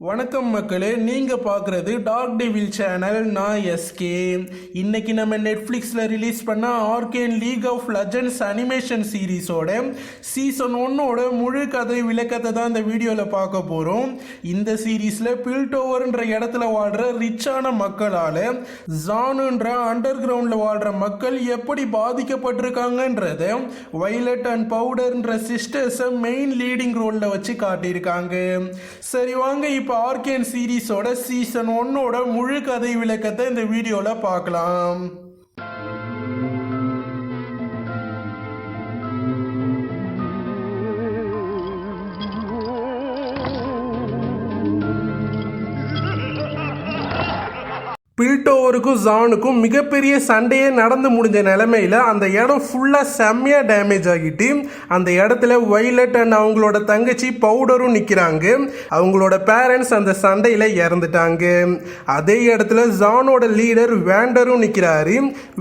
வணக்கம் மக்களே, நீங்க பார்க்குறது டார்க் டெவில் சேனல். நான் எஸ்கே. இன்னைக்கு நம்ம நெட்ஃப்ளிக்ஸில் ரிலீஸ் பண்ண Arcane League of Legends animation சீரீஸோட சீசன் 1 முழு கதை விளக்கத்தை தான் இந்த வீடியோவில் பார்க்க போகிறோம். இந்த சீரீஸில் பில்டோவர்ன்ற இடத்துல வாழ்கிற ரிச்சான மக்களால் ஜானுன்ற அண்டர் கிரவுண்டில் வாழ்கிற மக்கள் எப்படி பாதிக்கப்பட்டிருக்காங்கன்றத வைலட் அண்ட் பவுடர்ன்ற சிஸ்டர்ஸை மெயின் லீடிங் ரோலில் வச்சு காட்டியிருக்காங்க. சரி வாங்க, இப்போ ஆர்கேன் சீரீஸோட சீசன் 1 முழு கதை விளக்கத்தை இந்த வீடியோல பார்க்கலாம். பில்டோவருக்கும் ஜானுக்கும் மிகப்பெரிய சண்டையே நடந்து முடிஞ்ச நிலைமையில் அந்த இடம் ஃபுல்லாக செம்மையாக டேமேஜ் ஆகிட்டு அந்த இடத்துல வைலட் அண்ட் அவங்களோட தங்கச்சி பவுடரும் நிற்கிறாங்க. அவங்களோட பேரண்ட்ஸ் அந்த சண்டையில் இறந்துட்டாங்க. அதே இடத்துல ஜானோட லீடர் வேண்டரும் நிற்கிறாரு.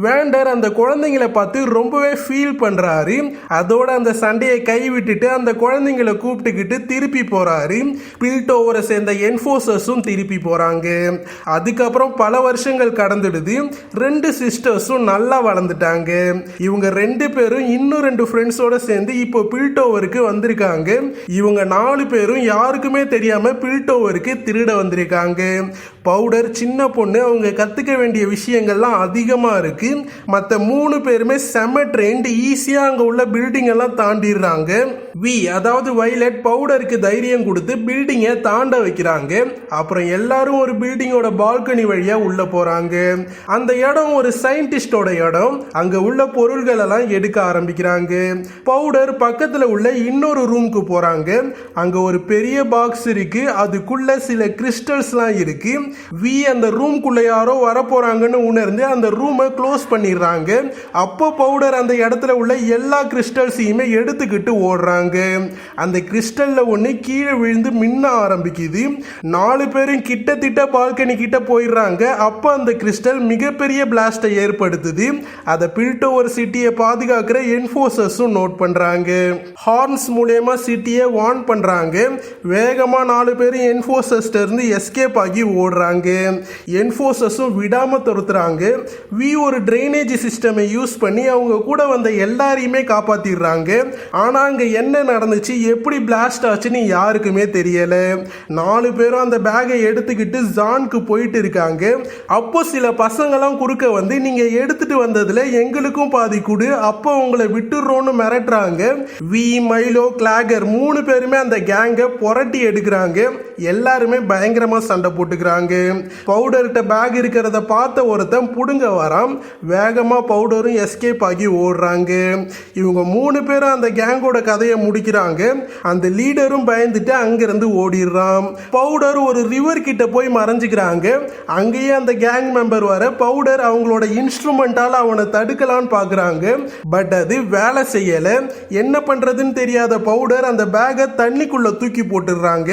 வேண்டர் அந்த குழந்தைங்களை பார்த்து ரொம்பவே ஃபீல் பண்ணுறாரு. அதோட அந்த சண்டையை கைவிட்டுட்டு அந்த குழந்தைங்களை கூப்பிட்டுக்கிட்டு திருப்பி போகிறாரு. பில்டோவரை சேர்ந்த என்ஃபோர்சர்ஸும் திருப்பி போகிறாங்க. அதுக்கப்புறம் பல வருஷங்கள் கடந்துடுது. ரெண்டு சிஸ்டர்ஸும் நல்லா வளர்ந்துட்டாங்க. இவங்க ரெண்டு பேரும் இன்னும் 2 ஃப்ரெண்ட்ஸோட சேர்ந்து இப்போ பில்டோவருக்கு வந்திருக்காங்க. இவங்க 4 பேரும் யாருக்குமே தெரியாம பில்டோவருக்கு திருட வந்திருக்காங்க. பவுடர் சின்ன பொண்ணு, அவங்க கத்துக்க வேண்டிய விஷயங்கள்லாம் அதிகமா இருக்கு. மற்ற 3 பேருமே செம ட்ரெண்ட், ஈஸியா அங்க உள்ள பில்டிங் எல்லாம் தாண்டிடுறாங்க. அதாவது வைலட் பவுடருக்கு தைரியம் கொடுத்து பில்டிங்கை தாண்ட வைக்கிறாங்க. அப்புறம் எல்லாரும் ஒரு பில்டிங்கோட பால்கனி வழியா உள்ள போறாங்க. அந்த இடம் ஒரு சயின்டிஸ்டோட இடம். அங்க உள்ள பொருள்கள் எல்லாம் எடுக்க ஆரம்பிக்கிறாங்க. பவுடர் பக்கத்துல உள்ள இன்னொரு ரூமுக்கு போறாங்க. அங்க ஒரு பெரிய பாக்ஸ் இருக்கு. அதுக்குள்ள சில கிறிஸ்டல்ஸ்லாம் இருக்கு. அந்த ரூம்குள்ள யாரோ வர போறாங்கன்னு உணர்ந்து அந்த ரூமை க்ளோஸ் பண்ணிடுறாங்க. அப்போ பவுடர் அந்த இடத்துல உள்ள எல்லா கிறிஸ்டல்ஸையுமே எடுத்துக்கிட்டு ஓடுறாங்க. அந்த கிறிஸ்டல்ல ஒண்ணு கீழே விழுந்து மின்ன ஆரம்பிக்குது. 4 பேரும் கிட்டத்தட்ட பால்கனி கிட்ட போயிடுறாங்க. அப்போ அந்த கிறிஸ்டல் மிகப்பெரிய பிளாஸ்டை ஏற்படுத்துது. அதை பில்டோவர் சிட்டியை பாதுகாக்கிற என்ஃபோர்சர்ஸும் நோட் பண்றாங்க. ஹார்ன்ஸ் மூலமா சிட்டியை வார்ன் பண்றாங்க. வேகமா 4 பேரும் என்ஃபோர்சர்ஸ்ல இருந்து எஸ்கேப் ஆகி ஓடுறாங்க. என்ஃபோர்சர்ஸும் விடாம துரத்துறாங்க. ஒரு ட்ரைனேஜ் சிஸ்டமை யூஸ் பண்ணி அவங்க கூட வந்த எல்லாரையுமே காப்பாத்திடுறாங்க. ஆனா அங்க என்ன நடந்துச்சு, எப்படி பிளாஸ்ட் ஆச்சுன்னு யாருக்குமே தெரியல. 4 பேரும் அந்த பேக்கை எடுத்துக்கிட்டு ஜானுக்கு போயிட்டு இருக்காங்க. அப்போ சில பசங்கெல்லாம் குறுக்க வந்து, நீங்க எடுத்துட்டு வந்ததுல எங்களுக்கும் பாதி கொடு, அப்போ உங்களை விட்டுறோன்னு மிரட்டுறாங்க. மைலோ, கிளாகர் 3 பேருமே அந்த கேங்கை புரட்டி எடுக்கிறாங்க. எல்லாருமே பயங்கரமா சண்டை போட்டுக்கிறாங்க. பவுடர்கிட்ட பேக் இருக்கிறத பார்த்த ஒருத்தன் புடுங்க வரான். வேகமா பவுடரும் எஸ்கேப் ஆகி ஓடுறாங்க. இவங்க 3 பேரும் அந்த கேங்கோட கதையை முடிக்கிறாங்க. அந்த லீடரும் பயந்துட்டு அங்கிருந்து ஓடிடுறான். பவுடர் ஒரு ரிவர் கிட்ட போய் மறைஞ்சுக்கிறாங்க. அங்கேயே அந்த கேங் மெம்பர் வர பவுடர் அவங்களோட இன்ஸ்ட்ருமெண்டால அவனை தடுக்கலான்னு பாக்குறாங்க. பட் அது வேலை செய்யல. என்ன பண்றதுன்னு தெரியாத பவுடர் அந்த பேக்கை தண்ணிக்குள்ள தூக்கி போட்டுடுறாங்க.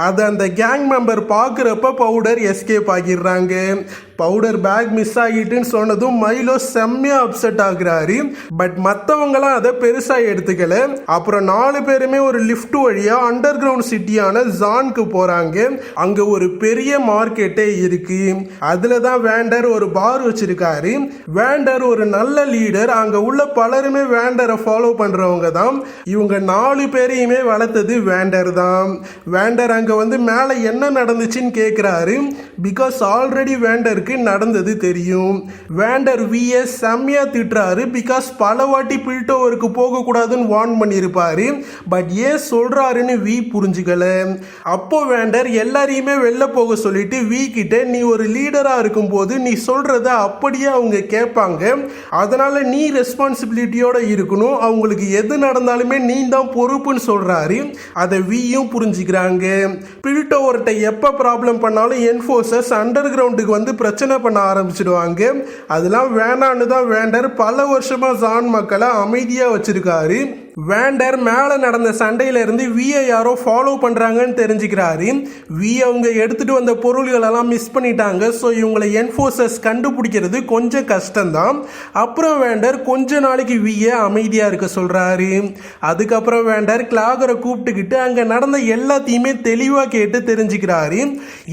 அதை அந்த கேங் மெம்பர் பாக்குறப்ப பவுடர் எஸ்கேப் ஆகிடுறாங்க. பவுடர் பேக் மிஸ் ஆகிட்டுன்னு சொன்னதும் மைலோ செம்மையா அப்செட் ஆகுறாரு. பட் மற்றவங்களாம் அதை பெருசா எடுத்துக்கல. அப்புறம் 4 பேருமே ஒரு லிஃப்ட் வழியா அண்டர் கிரவுண்ட் சிட்டியான ஜானுக்கு போறாங்க. அங்க ஒரு பெரிய மார்க்கெட்டே இருக்கு. அதுல தான் வேண்டர் ஒரு பார் வச்சிருக்காரு. வேண்டர் ஒரு நல்ல லீடர். அங்க உள்ள பலருமே வேண்டரை ஃபாலோ பண்றவங்க தான். இவங்க 4 பேரையுமே வளர்த்தது வேண்டர் தான். வேண்டர் அங்க வந்து மேல என்ன நடந்துச்சுன்னு கேட்கிறாரு. பிகாஸ் ஆல்ரெடி வேண்டருக்கு நடந்தது தெரியும். வேண்டர் செம்மையா திட்டுறாரு. பிகாஸ் பல வாட்டி பில்டோவருக்கு போக கூடாதுன்னு வார்ன் பண்ணியிருப்பாரு. பட் ஏன் சொல்றாருன்னு புரிஞ்சுக்கல. அப்போ வேண்டர் எல்லாரையுமே வெளில போக சொல்லிட்டு கிட்ட, நீ ஒரு லீடரா இருக்கும் போது நீ சொல்றத அப்படியே அவங்க கேட்பாங்க. அதனால நீ ரெஸ்பான்சிபிலிட்டியோட இருக்கணும். அவங்களுக்கு எது நடந்தாலுமே நீ தான் பொறுப்புன்னு சொல்றாரு. அதை புரிஞ்சுக்கிறாங்க. பில்டோவர்கிட்ட எப்ப ப்ராப்ளம் பண்ணாலும் என்ஃபோர்சர்ஸ் அண்டர் கிரவுண்டுக்கு வந்து பிரச்சனை பண்ண ஆரம்பிச்சிடுவாங்க. அதெல்லாம் வேணான்னு தான் வேண்டர் பல வருஷமா ஜான் மக்களை அமைதியா வச்சிருக்காரு. வேண்டர் மேல நடந்த சண்டையில இருந்து வியை யாரோ ஃபாலோ பண்றாங்கன்னு தெரிஞ்சுக்கிறாரு. வி அவங்க எடுத்துட்டு வந்த பொருள்கள் எல்லாம் மிஸ் பண்ணிட்டாங்க. ஸோ இவங்களை என்ஃபோர்சர்ஸ் கண்டுபிடிக்கிறது கொஞ்சம் கஷ்டம்தான். அப்புறம் வேண்டர் கொஞ்ச நாளைக்கு வியை அமைதியா இருக்க சொல்றாரு. அதுக்கப்புறம் வேண்டர் கிளாகரை கூப்பிட்டுக்கிட்டு அங்க நடந்த எல்லாத்தையுமே தெளிவா கேட்டு தெரிஞ்சுக்கிறாரு.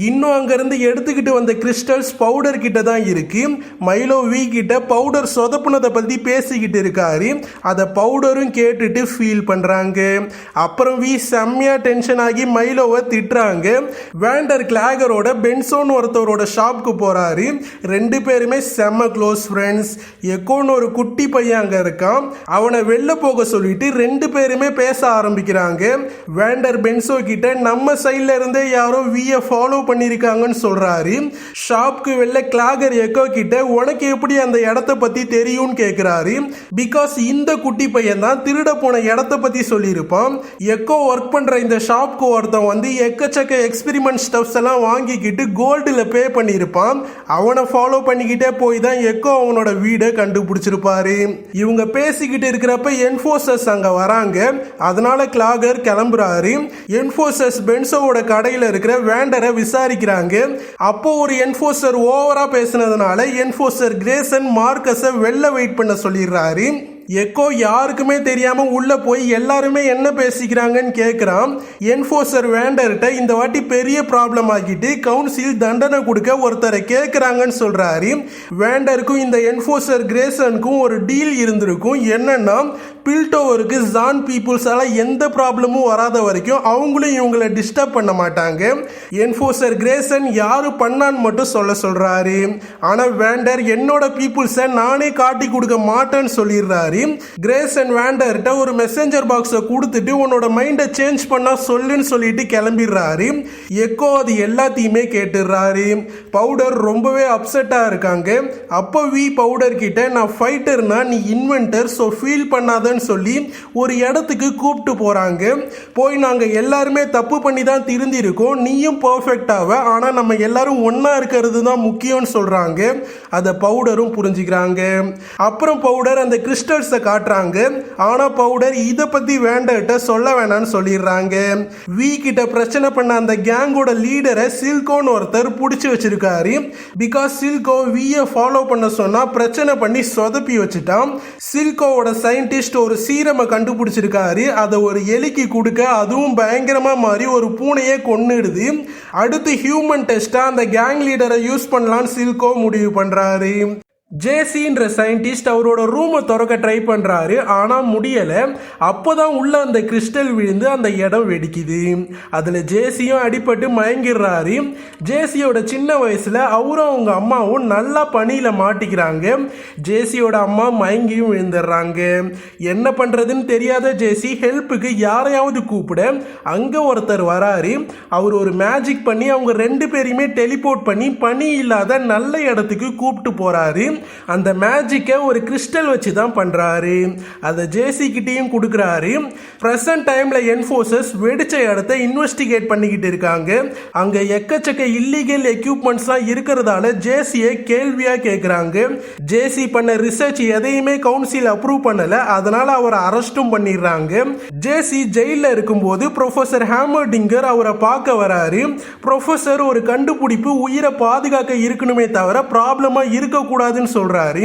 இன்னும் அங்க இருந்து எடுத்துக்கிட்டு வந்த கிறிஸ்டல்ஸ் பவுடர் கிட்ட தான் இருக்கு. மைலோ வி கிட்ட பவுடர் சொதப்புனதை பத்தி பேசிக்கிட்டு இருக்காரு. அதை பவுடரும் கேட்டுட்டு ஃபீல் பண்றாங்க. அப்புறம் வி செம்மையா டென்ஷன் ஆகி மைலோவை திட்டுறாங்க. வேண்டர் கிளாகரோட பென்சோன் ஒருத்தவரோட ஷாப்க்கு போறாரு. ரெண்டு பேருமே செம்ம க்ளோஸ் ஃப்ரெண்ட்ஸ். எக்கோன்னு ஒரு குட்டி பையன் அங்க இருக்கான். அவனை வெளில போக சொல்லிட்டு ரெண்டு பேருமே பேச ஆரம்பிக்கிறாங்க. வேண்டர் பென்சோ கிட்ட நம்ம சைட்ல இருந்தே யாரோ வியை ஃபாலோ பண்ணிருக்காங்கன்னு சொல்றாரு. ஷாப்க்கு வெளில கிளாகர் எக்கோ கிட்ட உனக்கு எப்படி அந்த இடத்த பத்தி தெரியும்னு கேட்கிறாரு. பிகாஸ் இந்த குட்டி பையன் தான் திருட போன இடத்த பத்தி சொல்லியிருப்பான். எக்கோ ஒர்க் பண்ற இந்த ஷாப்க்கு ஒருத்தன் வந்து எக்கச்சக்க எக்ஸ்பெரிமெண்ட் ஸ்டப்ஸ் எல்லாம் வாங்கிக்கிட்டு கோல்டுல பே பண்ணியிருப்பான். அவனை ஃபாலோ பண்ணிக்கிட்டே போய் தான் எக்கோ அவனோட வீடை கண்டுபிடிச்சிருப்பாரு. இவங்க பேசிக்கிட்டு இருக்கிறப்ப என்ஃபோர்சர்ஸ் அங்க வராங்க. அதனால கிளாகர் கிளம்புறாரு. என்ஃபோர்சர்ஸ் பென்சோவோட கடையில இருக்கிற வேண்டரை விசாரிக்கிறாங்க. அப்போ ஒரு என்ஃபோர்சர் ஓவரா பேசினதுனால என்ஃபோர்சர் கிரேசன் மார்க்கஸை வெளில வெயிட் பண்ண சொல்லிடுறாரு. எக்கோ யாருக்குமே தெரியாம உள்ள போய் எல்லாருமே என்ன பேசிக்கிறாங்கன்னு கேட்கிறான். என்ஃபோர்சர் வேண்டர்கிட்ட இந்த வாட்டி பெரிய ப்ராப்ளம் ஆகிட்டு கவுன்சில் தண்டனை கொடுக்க ஒருத்தரை கேட்கிறாங்கன்னு சொல்றாரு. வேண்டருக்கும் இந்த என்ஃபோர்சர் கிரேசனுக்கும் ஒரு டீல் இருந்திருக்கும். என்னன்னா பில்டோவருக்கு ஜான் பீப்புள்ஸால எந்த ப்ராப்ளமும் வராத வரைக்கும் அவங்களும் இவங்களை டிஸ்டர்ப் பண்ண மாட்டாங்க. என்ஃபோர்சர் கிரேசன் யாரு பண்ணான்னு மட்டும் சொல்றாரு. ஆனா வேண்டர் என்னோட பீப்புள்ஸை நானே காட்டி கொடுக்க மாட்டேன்னு சொல்லிடுறாரு. கிரேசன் வேண்டர்கிட்ட ஒரு மெசேஞ்சர் பாக்ஸை கொடுத்துட்டு உன்னோட மைண்டை சேஞ்ச் பண்ணா சொல்லுன்னு சொல்லிட்டு கிளம்பிடுறாரு. எக்கோ அது எல்லாத்தையுமே கேட்டுடுறாரு. பவுடர் ரொம்பவே அப்செட்டா இருக்காங்க. அப்போ வி பவுடர் கிட்ட நான் ஃபைட்டர்னா நீ இன்வென்டர், ஸோ ஃபீல் பண்ணாத சொல்லி ஒரு இடத்துக்கு கூப்பிட்டு போறாங்க. போய் நாங்க எல்லாருமே தப்பு பண்ணி தான் திருந்தி இருக்கோம், நீயும் பர்ஃபெக்டாவ, ஆனா நம்ம எல்லாரும் ஒன்னா இருக்கிறது தான் முக்கியம்னு சொல்றாங்க. அதை பவுடரும் புரிஞ்சுக்கிறாங்க. அப்புறம் பவுடர் அந்த கிறிஸ்டல்ஸை காட்டுறாங்க. ஆனா பவுடர் இதை பத்தி வேண்டர்கிட்ட சொல்ல வேணாம்னு சொல்லிடுறாங்க. வி கிட்ட பிரச்சனை பண்ண அந்த கேங்கோட லீடரை சில்கோன்னு ஒருத்தர் பிடிச்சி வச்சிருக்காரு. பிகாஸ் சில்கோ வியை ஃபாலோ பண்ண சொன்னா பிரச்சனை பண்ணி சொதப்பி வச்சுட்டான். சில்கோவோட சயின்டிஸ்ட் ஒரு சீரமை கண்டுபிடிச்சிருக்காரு. அதை ஒரு எலிக்கு கொடுக்க அதுவும் பயங்கரமா மாறி ஒரு பூனையே கொன்னுடுது. அடுத்து ஹியூமன் டெஸ்டா அந்த கேங் லீடரை யூஸ் பண்ணலான்னு சில்கோ முடிவு பண்றாரு. ஜேசின்ற சயின்டிஸ்ட் அவரோட ரூமை திறக்க ட்ரை பண்றாரு. ஆனா முடியல. அப்போதான் உள்ள அந்த கிறிஸ்டல் விழுந்து அந்த இடம் வெடிக்குது. அதுல ஜேசியும் அடிபட்டு மயங்கிடுறாரு. ஜேசியோட சின்ன வயசுல அவரும் அவங்க அம்மாவும் நல்லா பனியில மாட்டிக்கிறாங்க. ஜேசியோட அம்மா மயங்கியும் விழுந்துடுறாங்க. என்ன பண்றதுன்னு தெரியாத ஜேசி ஹெல்ப்புக்கு யாரையாவது கூப்பிட அங்க ஒருத்தர் வராரு. அவர் ஒரு மேஜிக் பண்ணி அவங்க ரெண்டு பேரையுமே டெலிபோர்ட் பண்ணி பனி இல்லாத நல்ல இடத்துக்கு கூப்பிட்டு போறாரு. அந்த மேஜிக்கை ஒரு கிறிஸ்டல் வச்சு தான் பண்றாரு. அதை ஜேசி கிட்டையும் கொடுக்கறாரு. பிரசன்ட் டைம்ல என்ஃபோர்சர்ஸ் வெடிச்ச இடத்தை இன்வெஸ்டிகேட் பண்ணிக்கிட்டு இருக்காங்க. அங்க எக்கச்சக்க இல்லீகல் எக்யூப்மெண்ட்ஸ்லாம் இருக்கிறதால ஜேசியை கேள்வியா கேட்கறாங்க. ஜேசி பண்ண ரிசர்ச் எதையுமே கவுன்சில் அப்ரூவ் பண்ணல. அதனால அவரை அரெஸ்டும் பண்ணிடுறாங்க. ஜேசி ஜெயில இருக்கும்போது ப்ரொஃபசர் ஹேமர்டிங்கர் அவரை பார்க்க வராரு. ப்ரொஃபசர் ஒரு கண்டுபிடிப்பு உயிரை பாதுகாக்க இருக்கணுமே தவிர ப்ராப்ளமா இருக்கக்கூடாதுன்னு சொல்றாரு.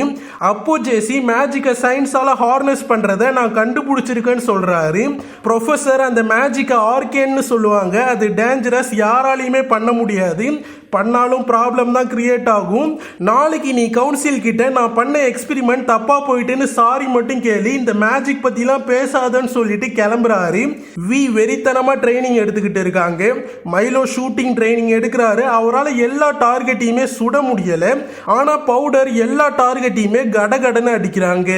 அப்போ ஜேசி மேஜிக்கை சயின்ஸால ஹார்னஸ் பண்றதை நான் கண்டுபிடிச்சிருக்கேன்னு சொல்றாரு. ப்ரொஃபசர் அந்த மேஜிக்கை ஆர்கேன்னு சொல்லுவாங்க. அது டேஞ்சரஸ், யாராலையுமே பண்ண முடியாது. பண்ணாலும் ப்ராப்ளம் தான் கிரியேட் ஆகும். நாளைக்கு நீ கவுன்சில் கிட்ட நான் பண்ண எக்ஸ்பெரிமெண்ட் தப்பா போயிட்டுன்னு சாரி மட்டும் கேளு, இந்த மேஜிக் பத்திலாம் பேசாதன்னு சொல்லிட்டு கிளம்புறாரு. வி வெறித்தனமா ட்ரைனிங் எடுத்துக்கிட்டு இருக்காங்க. மைலோ ஷூட்டிங் ட்ரைனிங் எடுக்கிறாரு. அவரால் எல்லா டார்கெட்டையுமே சுட முடியல. ஆனா பவுடர் எல்லா டார்கெட்டையுமே கடகடன்னு அடிக்கிறாங்க.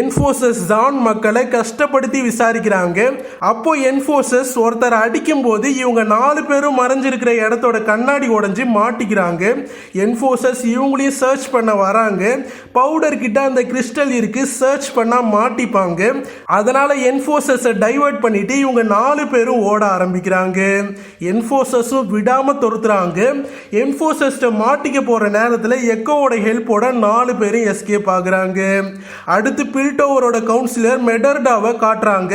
என்ஃபோர்சஸ் ஜான் மக்களை கஷ்டப்படுத்தி விசாரிக்கிறாங்க. அப்போ என்ஃபோர்சஸ் ஒருத்தர் அடிக்கும் போது இவங்க 4 பேரும் மறைஞ்சிருக்கிற இடத்தோட கண்ணாடி உடைஞ்சு மாட்டிக்கிறாங்க. என்ஃபோர்சர்ஸ் இவங்களையும் சர்ச் பண்ண வராங்க. பவுடர் கிட்ட அந்த கிறிஸ்டல் இருக்கு, சர்ச் பண்ணா மாட்டிப்பாங்க. அதனால என்ஃபோர்சர்ஸை டைவர்ட் பண்ணிட்டு இவங்க 4 பேரும் ஓட ஆரம்பிக்கிறாங்க. என்ஃபோர்சர்ஸும் விடாம துரத்துறாங்க. என்ஃபோர்சர்ஸ் மாட்டிக்க போற நேரத்தில் எக்கோவோட ஹெல்ப்போட 4 பேரும் எஸ்கேப் ஆகுறாங்க. அடுத்து பில்டோவரோட கவுன்சிலர் மெடர்டாவை காட்டுறாங்க.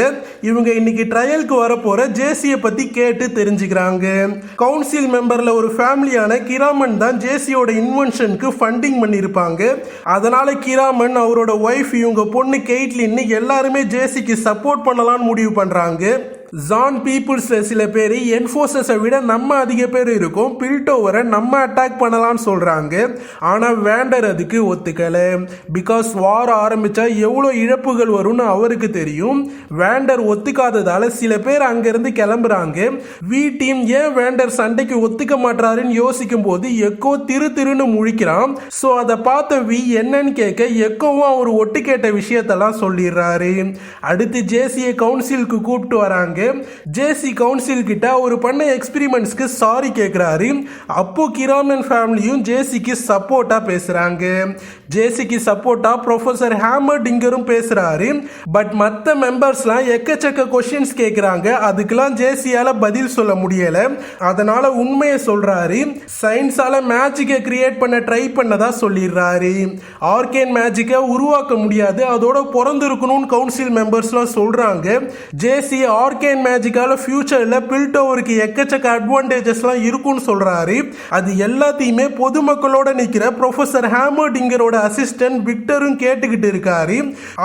இவங்க இன்னைக்கு ட்ரையலுக்கு வர போற ஜேசியை பத்தி கேட்டு தெரிஞ்சுக்கிறாங்க. கவுன்சில் மெம்பர்ல ஒரு ஃபேமிலியான கிராமன் தான் ஜேசியோட இன்வென்ஷனுக்கு ஃபண்டிங் பண்ணியிருப்பாங்க. அதனால கிராமன், அவரோட ஒய்ஃப், இவங்க பொண்ணு கெய்ட்லின் எல்லாருமே ஜேசிக்கு சப்போர்ட் பண்ணலாம்னு முடிவு பண்றாங்க. ஜான் பீப்புள்ஸ்ல சில பேர் என்ஃபோர்சர்ஸை விட நம்ம அதிக பேர் இருக்கும், பில்டோவரை நம்ம அட்டாக் பண்ணலாம்னு சொல்றாங்க. ஆனா வேண்டர் அதுக்கு ஒத்துக்கல. பிகாஸ் வார் ஆரம்பிச்சா எவ்வளோ இழப்புகள் வரும்னு அவருக்கு தெரியும். வேண்டர் ஒத்துக்காததால சில பேர் அங்கிருந்து கிளம்புறாங்க. வி டீம் ஏன் வேண்டர் சண்டைக்கு ஒத்துக்க மாட்டாருன்னு யோசிக்கும் போது எக்கோ திருன்னு முழிக்கிறான். ஸோ அதை பார்த்த வி என்னன்னு கேட்க எக்கோவும் அவர் ஒட்டு கேட்ட விஷயத்தெல்லாம் சொல்லிடுறாரு. அடுத்து ஜேசியை கவுன்சிலுக்கு கூப்பிட்டு வராங்க. ஜேசி கவுன்சில் கிட்ட ஒரு பண்ண எக்ஸ்பெரிமெண்ட்ஸ்க்கு சாரி கேட்கிறாரு. அப்போ கிராமன் ஃபேமிலியும் ஜேசிக்கு சப்போர்ட்டா பேசுறாங்க. ஜேசிக்கு சப்போர்ட்டா ப்ரொஃபசர் ஹேமர்டிங்கரும் பேசுறாரு. பட் மற்ற மெம்பர்ஸ்லாம் எக்கச்சக்க கொஸ்டின்ஸ் கேட்கிறாங்க. அதுக்கெல்லாம் ஜேசியால பதில் சொல்ல முடியல. அதனால உண்மையை சொல்றாரு. சயின்ஸால மேஜிக்கை கிரியேட் பண்ண ட்ரை பண்ணதா சொல்லிடுறாரு. ஆர்கேன் மேஜிக்கை உருவாக்க முடியாது, அதோட பிறந்திருக்கணும்னு கவுன்சில் மெம்பர்ஸ்லாம் சொல்றாங்க. ஜேசி ஆர்கேன் மேஜிக்கால ஃபியூச்சர்ல பில்டோவருக்கு எக்கச்சக்க அட்வான்டேஜஸ்லாம் இருக்கும்னு சொல்றாரு. அது எல்லாத்தையுமே பொதுமக்களோட நிக்கிற ப்ரொஃபசர் ஹேமர்டிங்கரோட அசிஸ்டன்ட் விக்டரும் கேட்டுக்கிட்டு இருக்காரு.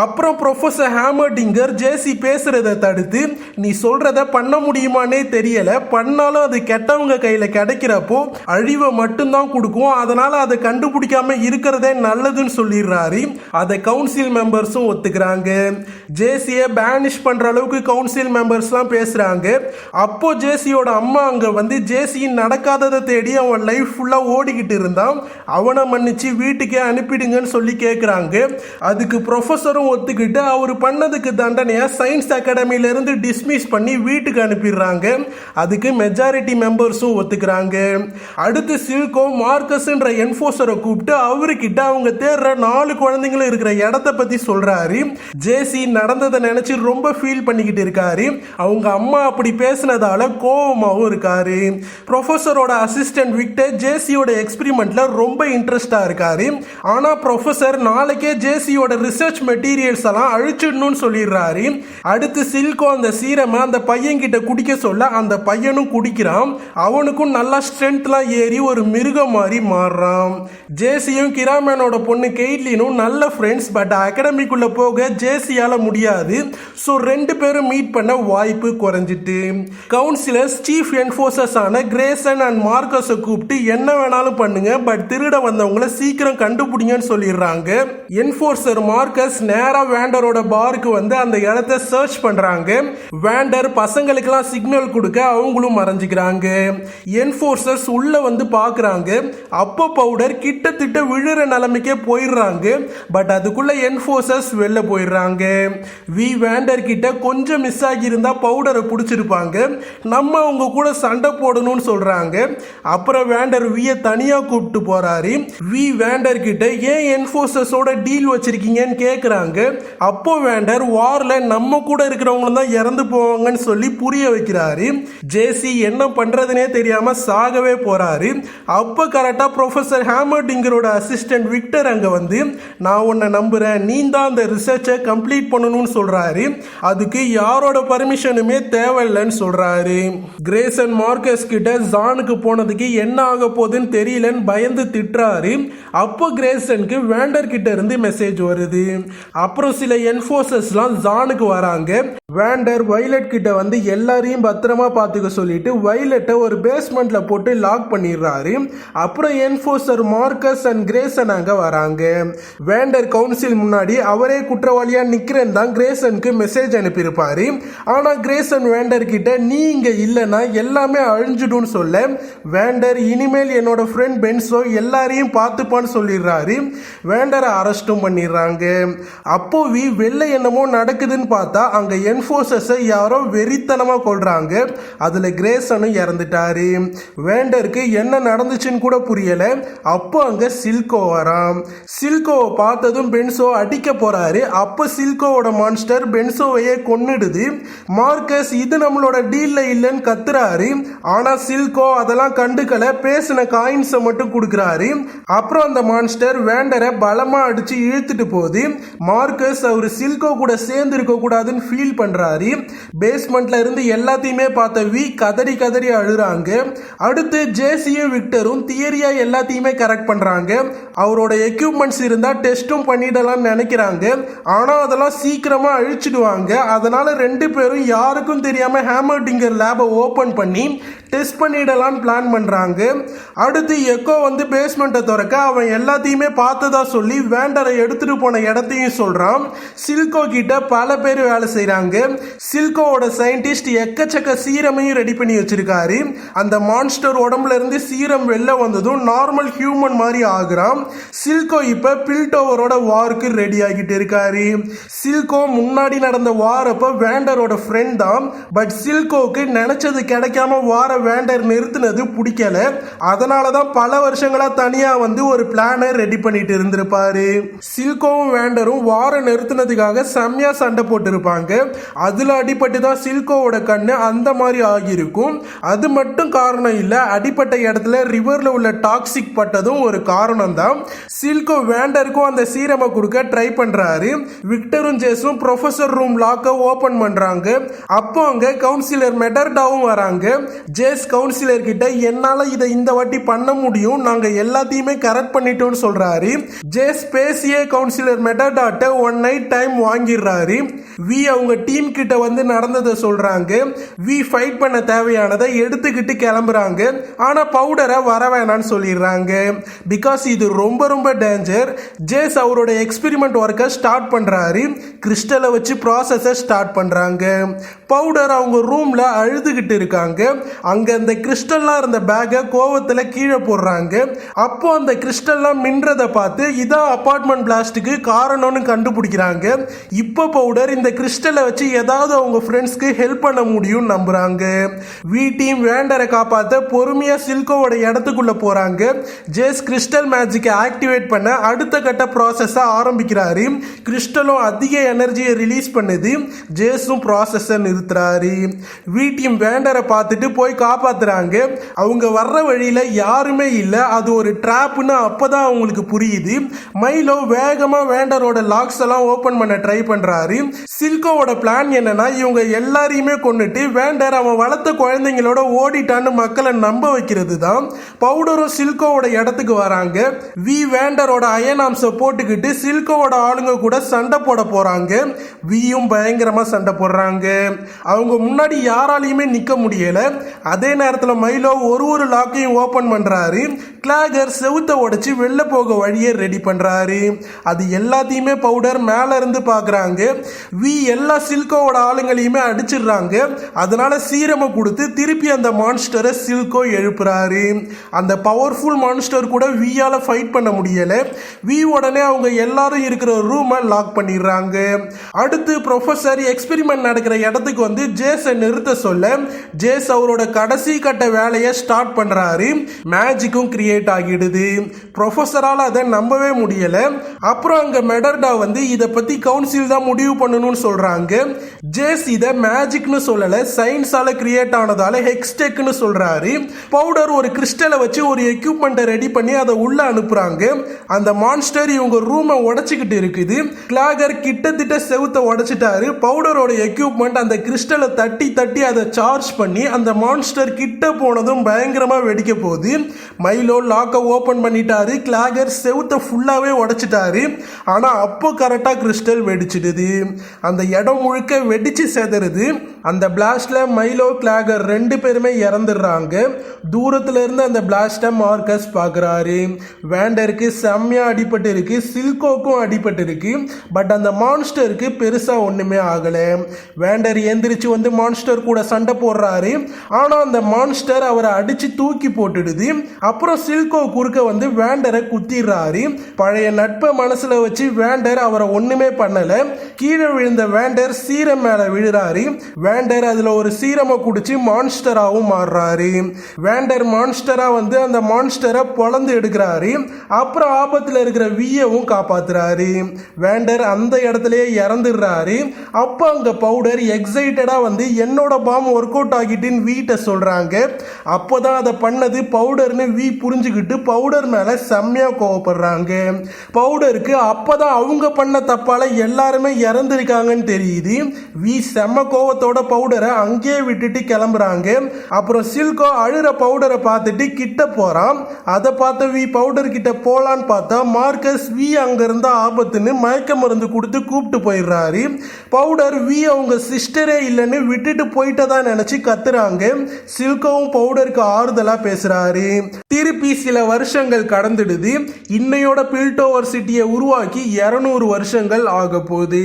அப்புறம் ப்ரொஃபசர் ஹேமர்டிங்கர் ஜேசி பேசுறதை தடுத்து, நீ சொல்றத பண்ண முடியுமானே தெரியல, பண்ணாலும் அது கெட்டவங்க கையில கிடைக்கிறப்போ அழிவை மட்டும்தான் கொடுக்கும், அதனால அதை கண்டுபிடிக்காம இருக்கிறதே நல்லதுன்னு சொல்லிடுறாரு. அதை கவுன்சில் மெம்பர்ஸும் ஒத்துக்கிறாங்க. ஜேசியை பேனிஷ் பண்ற அளவுக்கு கவுன்சில் மெம்பர்ஸ் பேசுறாங்க. அப்போ ஜேசியோட அம்மா அங்க வந்து ஜேசியின் நடக்காததை தேடி அவன் லைஃப் ஃபுல்லா ஓடிக்கிட்டு இருந்தான், அவனை மன்னிச்சு வீட்டுக்கே அனுப்பிடுங்கன்னு சொல்லி கேட்கிறாங்க. அதுக்கு ப்ரொஃபஸரும் ஒத்துக்கிட்டு அவர் பண்ணதுக்கு தண்டனையா சயின்ஸ் அகாடமில இருந்து டிஸ்மிஸ் பண்ணி வீட்டுக்கு அனுப்பிடுறாங்க. அதுக்கு மெஜாரிட்டி மெம்பர்ஸும் ஒத்துக்கிறாங்க. அடுத்து சில்கோ மார்க்கஸ்ன்ற என்ஃபோர்சரை கூப்பிட்டு அவர்கிட்ட அவங்க தேடுற 4 குழந்தைங்களும் இருக்கிற இடத்த பத்தி சொல்றாரு. ஜேசி நடந்ததை நினைச்சு ரொம்ப ஃபீல் பண்ணிக்கிட்டு இருக்காரு. அவங்க அம்மா அப்படி பேசினதால கோவமாவும் இருக்காரு. ப்ரொஃபஸரோட அசிஸ்டன்ட் விக்டர் ஜேசியோட எக்ஸ்பெரிமெண்ட்ல ரொம்ப இன்ட்ரெஸ்டா இருக்காரு. ஆனா ப்ரொஃபஸர் நாளைக்கே ஜேசியோட ரிசர்ச் மெட்டீரியல்ஸ் எல்லாம் அழிச்சிடணும்னு சொல்லிடுறாரு. அடுத்து சில்கோ அந்த சீரமை அந்த பையன் கிட்ட குடிக்க சொல்ல அந்த பையனும் குடிக்கிறான். அவனுக்கும் நல்லா ஸ்ட்ரென்த்லாம் ஏறி ஒரு மிருகம் மாதிரி மாறுறான். ஜேசியும் கிராமனோட பொண்ணு கெய்ட்லினும் நல்ல ஃப்ரெண்ட்ஸ். பட் அகாடமிக்குள்ள போக ஜேசியால முடியாது. ஸோ 2 பேரும் மீட் பண்ண வாய்ப்பு குறைஞ்சிட்டு கவுன்சிலர்ஸ் சீஃப் என்ஃபோர்சர்ஸ் ஆன கிரேசன் அண்ட் மார்க்கஸை கூப்பிட்டு என்ன வேணாலும் பண்ணுங்க, பட் திருட வந்தவங்களை சீக்கிரம் கண்டுபிடிங்கன்னு சொல்லிடுறாங்க. என்ஃபோர்சர் மார்க்கஸ் நேரா வேண்டரோட பாருக்கு வந்து அந்த இடத்தை சர்ச் பண்றாங்க. வேண்டர் பசங்களுக்கெல்லாம் சிக்னல் கொடுக்க அவங்களும் மறைஞ்சிக்கிறாங்க. என்ஃபோர்சர்ஸ் உள்ள வந்து பாக்குறாங்க. அப்போ பவுடர் கிட்டத்தட்ட விழுற நிலைமைக்கே போயிடுறாங்க. பட் அதுக்குள்ள என்ஃபோர்சர்ஸ் வெளில போயிடுறாங்க. வி வேண்டர் கிட்ட கொஞ்சம் மிஸ் ஆகி இருந்தா பவுடரை பிடிச்சிருப்பாங்க, நம்ம அவங்க கூட சண்டை போடணும்னு சொல்றாங்க. அப்புறம் வேண்டர் விய தனியா கூப்பிட்டு போறாரு. வி வேண்டர் கிட்ட ஏன் என்ஃபோர்சர்ஸோட டீல் வச்சிருக்கீங்கன்னு கேக்குறாங்க. அப்போ வேண்டர் வார்ல நம்ம கூட இருக்கிறவங்க தான் இறந்து போவாங்கன்னு சொல்லி புரிய வைக்கிறாரு. ஜேசி என்ன பண்றதுனே தெரியாம சாகவே போறாரு. அப்ப கரெக்டா ப்ரொஃபசர் ஹேமர்டிங்கரோட அசிஸ்டன்ட் விக்டர் அங்க வந்து, நான் உன்னை நம்புறேன், நீ தான் அந்த ரிசர்ச்சை கம்ப்ளீட் பண்ணணும்னு சொல்றாரு. அதுக்கு யாரோட பர்மிஷனுமே தேவையில்லைன்னு சொல்றாரு. கிரேசன் மார்க்கஸ் கிட்ட ஜானுக்கு போனதுக்கு என்ன ஆக போகுதுன்னு தெரியலன்னு பயந்து திட்டுறாரு. அப்போ கிரேசனுக்கு வேண்டர் கிட்ட இருந்து மெசேஜ் வருது. அப்புறம் சில என்ஃபோர்சர்ஸ்லாம் ஜானுக்கு வராங்க. வேண்டர் வைலட் கிட்ட வந்து எல்லாரையும் பத்திரமா பார்த்துக்க சொல்லிட்டு வைலட்டை ஒரு பேஸ்மெண்ட்ல போட்டு லாக் பண்ணிடுறாரு. அப்புறம் என்ஃபோர்சர் மார்க்கஸ் அண்ட் கிரேசன் அங்க வராங்க. வேண்டர் கவுன்சில் முன்னாடி அவரே குற்றவாளியா நிக்கிறேன் தான் கிரேசனுக்கு மெசேஜ் அனுப்பியிருப்பாரு. ஆனா கிரேசன் வேண்டர் கிட்ட நீ இங்க இல்லைன்னா எல்லாமே அழிஞ்சிடும்னு சொல்ல வேண்டர் இனிமேல் என்னோட ஃப்ரெண்ட் பென்சோ எல்லாரையும் பார்த்துப்பான்னு சொல்லிடுறாரு. வேண்டரை அரெஸ்டும் பண்ணிடுறாங்க. அப்போ வெளில என்னமோ நடக்குதுன்னு பார்த்தா அங்க என்ஃபோர்ஸஸை யாரோ வெறித்தனமா கொள்றாங்க. அதுல கிரேசனும் இறந்துட்டாரு. வேண்டருக்கு என்ன நடந்துச்சுன்னு கூட புரியல. அப்போ அங்க சில்கோ வரான். சில்கோவை பார்த்ததும் பென்சோ அடிக்க போறாரு. அப்ப சில்கோவோட மான்ஸ்டர் பென்சோவையே கொன்னுடுது. மார்க்கஸ் இது நம்மளோட டீல்ல இல்லைன்னு கத்துறாரு. ஆனா சில்கோ அதெல்லாம் கண்டுக்கல. பேசின காயின்ஸை மட்டும் கொடுக்குறாரு. அப்புறம் அந்த மான்ஸ்டர் வேண்டரை பலமா அடிச்சு இழுத்துட்டு போகுது. மார்க்கஸ் அவர் சில்கோ கூட சேர்ந்து இருக்க கூடாதுன்னு ஃபீல் பண்றாரு. பேஸ்மெண்ட்ல இருந்து எல்லாத்தையுமே பார்த்த கதறி கதறி அழுறாங்க. அடுத்து ஜேசியும் விக்டரும் தியரியா எல்லாத்தையுமே கரெக்ட் பண்றாங்க. அவரோட எக்யூப்மெண்ட்ஸ் இருந்தா டெஸ்டும் பண்ணிடலாம்னு நினைக்கிறாங்க. ஆனா அதெல்லாம் சீக்கிரமா அழிச்சிடுவாங்க. அதனால ரெண்டு பேரும் யாருக்கும் தெரியாம ஹேமர்டிங்கர் லேபை ஓபன் பண்ணி டெஸ்ட் பண்ணிடலாம்னு பிளான் பண்றாங்க. அடுத்து எக்கோ வந்து பேஸ்மெண்ட்டை திறக்க அவன் எல்லாத்தையுமே பார்த்ததா சொல்லி வேண்டரை எடுத்துட்டு போன இடத்தையும் சொல்றான். சில்கோ கிட்ட பல பேர் வேலை செய்யறாங்க. சில்கோவோட சயின்டிஸ்ட் எக்கச்சக்க சீரமையும் ரெடி பண்ணி வச்சிருக்காரு. அந்த மான்ஸ்டர் உடம்புல இருந்து சீரம் வெளில வந்ததும் நார்மல் ஹியூமன் மாதிரி ஆகுறான். சில்கோ இப்ப பில்டோவரோட வாருக்கு ரெடி ஆகிட்டு இருக்காரு. சில்கோ முன்னாடி நடந்த வார் அப்ப வேண்டரோட ஃப்ரெண்ட் தான். பட் சில்கோக்கு நினைச்சது கிடைக்காம வார வேண்டர் நிறுத்தினது பிடிக்கல. அதனாலதான் பல வருஷங்களா தனியா வந்து ஒரு பிளானை ரெடி பண்ணிட்டு இருந்திருப்பாரு. சில்கோவும் வேண்டரும் வார நிறுத்தினதுக்காக செம்மையா சண்டை போட்டு இருப்பாங்க. அதுல அடிபட்டு தான் சில்கோவோட கண்ணு அந்த மாதிரி ஆகியிருக்கும். அது மட்டும் காரணம் இல்ல, அடிப்பட்ட இடத்துல ரிவர்ல உள்ள டாக்ஸிக் பட்டதும் ஒரு காரணம் தான். சில்கோ வேண்டருக்கும் அந்த சீரமை கொடுக்க ட்ரை பண்றாரு. விக்டரும் ஜேஸும் ப்ரொஃபசர் ரூம் லாக்கை ஓபன் பண்றாங்க. அப்போ அங்க கவுன்சிலர் மெடர்டாவும் வராங்க. ஜேஸ் கவுன்சிலர் கிட்ட என்னால இதை இந்த வாட்டி பண்ண முடியும், நாங்க எல்லாத்தையுமே கரெக்ட் பண்ணிட்டோம்னு சொல்றாரு. ஜேஸ் பேசியே கவுன்சிலர் மெடர்டாட்ட ஒன் நைட் டைம் வாங்கிடுறாரு. அவங்க டீம் கிட்ட வந்து நடந்ததை சொல்றாங்க. ஃபைட் பண்ண தேவையானதை எடுத்துக்கிட்டு கிளம்புறாங்க. ஆனா பவுடரை வர வேணான்னு சொல்லிடுறாங்க. பிகாஸ் இது ரொம்ப ரொம்ப டேஞ்சர். ஜேஸ் அவரோட எக்ஸ்பெரிமெண்ட் ஒர்க்கை ஸ்டார்ட் பண்றாரு. கிறிஸ்டலை வச்சு ப்ராசஸை ஸ்டார்ட் பண்றாங்க. பவுடர் அவங்க ரூம்ல அழுதுகிட்டு இருக்காங்க. அங்க அந்த கிறிஸ்டல்லாம் இருந்த பேக்கை கோவத்துல கீழே போடுறாங்க. அப்போ அந்த கிறிஸ்டல்லாம் மின்றதை பார்த்து இதான் அபார்ட்மெண்ட் பிளாஸ்டுக்கு காரணம்னு கண்டுபிடிக்கிறாங்க. இப்போ பவுடர் இந்த கிறிஸ்டலை வச்சு ஏதாவது அவங்க ஃப்ரெண்ட்ஸ்க்கு ஹெல்ப் பண்ண முடியும்னு நம்புறாங்க. டீம் வேண்டரை காப்பாற்ற பொறுமையா சில்கோவோட இடத்துக்குள்ள போறாங்க. ஜேஸ் கிறிஸ்டல் மேஜிக்கை ஆக்டிவேட் பண்ண அடுத்த கட்ட ப்ராசஸை ஆரம்பிக்கிறாரு. கிறிஸ்டலும் அதிக எனர்ஜியை ரிலீஸ் பண்ணுது. ஜேஸும் ப்ராசஸை நிறுத்துறாரு. டீம் வேண்டரை பார்த்துட்டு போய் காப்பாத்துறாங்க. அவங்க வர்ற வழியில யாருமே இல்லை, அது ஒரு ட்ராப்னு அப்பதான் அவங்களுக்கு புரியுது. மைலோ வேகமா வேண்டரோட லாக்ஸ் எல்லாம் ஓபன் பண்ண ட்ரை பண்றாரு. சில்கோவோட பிளான் என்னன்னா இவங்க எல்லாரையுமே கொண்டுட்டு வேண்டர் அவன் வளர்த்த குழந்தைங்களோட ஓடிட்டான்னு மக்களை நம்ப வைக்கிறது தான். பவுடரும் சில்கோவோட இடத்துக்கு வராங்க. வேண்டரோட அயனாம்ஸை போட்டுக்கிட்டு சில்கோவோட ஆளுங்க கூட சண்டை போட போறாங்க. வியும் பயங்கரமா சண்டை போடுறாங்க. அவங்க முன்னாடி யாராலையுமே நிக்க முடியல. அதே நேரத்தில் மைலோ ஒரு லாக்கையும் ஓபன் பண்றாரு. கிளாகர் செவுத்த உடைச்சு வெளில போக வழியை ரெடி பண்றாரு. அது எல்லாத்தையுமே பவுடர் மேல இருந்து பாக்குறாங்க. எல்லா சில்கோவோட ஆளுங்களையுமே அடிச்சிடுறாங்க. அதனால சீரமை கொடுத்து திருப்பி அந்த மான்ஸ்டரை சில்கோ எழுப்புறாரு. அந்த பவர்ஃபுல் மான்ஸ்டர் கூட வியால ஃபைட் பண்ண முடியல. உடனே அவங்க எல்லாரும் இருக்கிற ரூமை லாக் பண்ணிடுறாங்க. அடுத்து ப்ரொஃபசர் எக்ஸ்பெரிமெண்ட் நடக்கிற இடத்துக்கு வந்து ஜேஸை நிறுத்த சொல்ல ஜேஸ் அவரோட கடைசி கட்ட வேலையை ஸ்டார்ட் பண்றாரு. மேஜிக்கும் கிரியேட் ஆகிடுது. ப்ரொஃபசரால் அதை நம்பவே முடியல. அப்புறம் அங்க மெடர்டா வந்து இதை பத்தி கவுன்சில் தான் முடிவு பண்ணணும்னு சொல்றாங்க. ஜேஸ் இதை மேஜிக்னு சொல்லல, சயின்ஸால கிரியேட் ஆனதால ஹெக்ஸ்டெக்னு சொல்றாரு. பவுடர் ஒரு கிறிஸ்டலை வச்சு ஒரு எக்யூப்மெண்ட்டை ரெடி பண்ணி அதை உள்ள அனுப்புறாங்க. அந்த மான்ஸ்டர் இவங்க ரூமை உடைச்சிக்கிட்டு இருக்குது. கிளாகர் கிட்டத்தட்ட செவுத்த உடைச்சிட்டாரு. பவுடரோட எக்யூப்மெண்ட் அந்த கிறிஸ்டலை தட்டி தட்டி அதை சார்ஜ் பண்ணி அந்த மான்ஸ்டர் கிட்ட போனதும் பயங்கரமா வெடிக்க போகுது. மைலோ லாக்கை ஓபன் பண்ணிட்டாரு. கிளாகர் செவுத்த ஃபுல்லாவே உடைச்சிட்டாரு. ஆனா அப்போ கரெக்டா கிறிஸ்டல் வெடிச்சிடுது. அந்த இடம் முழுக்க வெடிச்சு செதறுது. அந்த பிளாஸ்ட்ல மைலோ, கிளாகர் 2 பேருமே இறந்துடுறாங்க. தூரத்துல இருந்து அந்த பிளாஸ்ட மார்க்கஸ் பாக்குறாரு. வேண்டருக்கு செம்மையா அடிபட்டு இருக்கு, சில்கோக்கும் அடிபட்டு இருக்கு. பட் அந்த மான்ஸ்டருக்கு பெருசா ஒண்ணுமே ஆகல. வேண்டர் எந்திரிச்சு வந்து மான்ஸ்டர் கூட சண்டை போடுறாரு. ஆனா அந்த மான்ஸ்டர் அவரை அடிச்சு தூக்கி போட்டுடுது. அப்புறம் சில்கோ குறுக்க வந்து வேண்டரை குத்திடுறாரு. பழைய நட்பை மனசுல வச்சு வேண்டர் அவரை ஒண்ணுமே பண்ணல. கீழே விழுந்த வேண்டர் சீரம் மேல விழுறாரு. வேண்டர் அதுல ஒரு சீரமை குடிச்சு மான்ஸ்டராவும் மாறுறாரு. வேண்டர் மான்ஸ்டரா வந்து அந்த மான்ஸ்டரை பொளந்து எடுக்கிறாரு. அப்புறம் ஆபத்துல இருக்கிற வியவும் காப்பாத்துறாரு. வேண்டர் அந்த இடத்துலயே இறந்துடுறாரு. அப்ப அங்க பவுடர் எக்ஸைட்டடா வந்து என்னோட பாம் ஒர்க் அவுட் ஆகிட்டுன்னு வீட்டை சொல்றாங்க. அப்போதான் அதை பண்ணது பவுடர்னு வீ புரிஞ்சுக்கிட்டு பவுடர் மேல செம்மையா கோவப்படுறாங்க. பவுடருக்கு அப்பதான் அவங்க பண்ண தப்பால எல்லாருமே இறந்துருக்காங்கன்னு தெரியுது. வீ செம்ம கோவத்தோட பவுடரை அங்கேயே விட்டுட்டு கிளம்புறாங்க. அப்புறம் சில்கோ அழுற பவுடரை பார்த்துட்டு கிட்ட போறான். அதை பார்த்த வீ பவுடர் கிட்ட போலான்னு பார்த்தா மார்க்கஸ் வீ அங்க இருந்த ஆபத்துன்னு மயக்க மருந்து கொடுத்து கூப்பிட்டு போயிடுறாரு. பவுடர் வீ அவங்க சிஸ்டரே இல்லைன்னு விட்டுட்டு போயிட்டதா நினைச்சு கத்துறாங்க. சில்கோவும் பவுடருக்கு ஆறுதலா பேசுறாரு. திருப்பி சில வருஷங்கள் கடந்துடுது. இன்னையோட பில்டோவர் சிட்டியை உருவாக்கி 200 வருஷங்கள் ஆக போகுது.